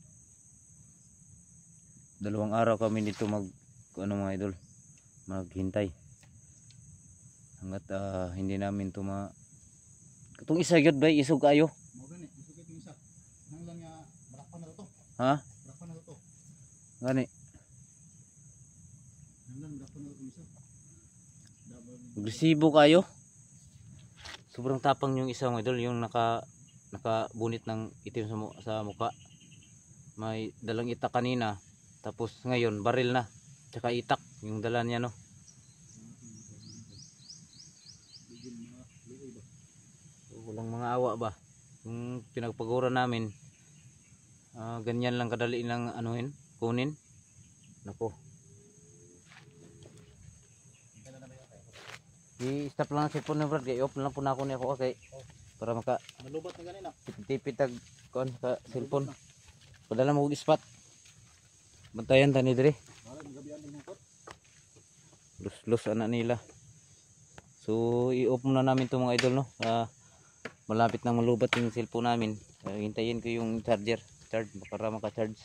Dalawang araw kami dito mga idol, maghintay hanggat hindi namin itong isa gyud bay isog kayo. Mo gani, isukit yung isa. Nang lang nga barakpan na to. Ha? Barakpan na to. Gani Nang lang barakpan na to isa. agresibo kayo. Sobrang tapang yung isa mga idol, yung nakabunit ng itim sa mukha. May dalang itak kanina. Tapos ngayon baril na, tsaka itak yung dala niya, no. Walang mga awa ba yung pinagpaguran namin. Ganyan lang kadali lang kunin. Nako, i-stop lang ang cellphone na, Brad. I-off lang po na ako niya ako okay, para maka Nalubat na ganina. tipitag kon sa cellphone. Padala mo og spot. Bantayan tani dire. Wala magabian din hukot. Lus anak nila. So i-off muna namin to mga idol, no. Malapit nang malubat yung cellphone namin. Hintayin ko yung charge para maka-charge.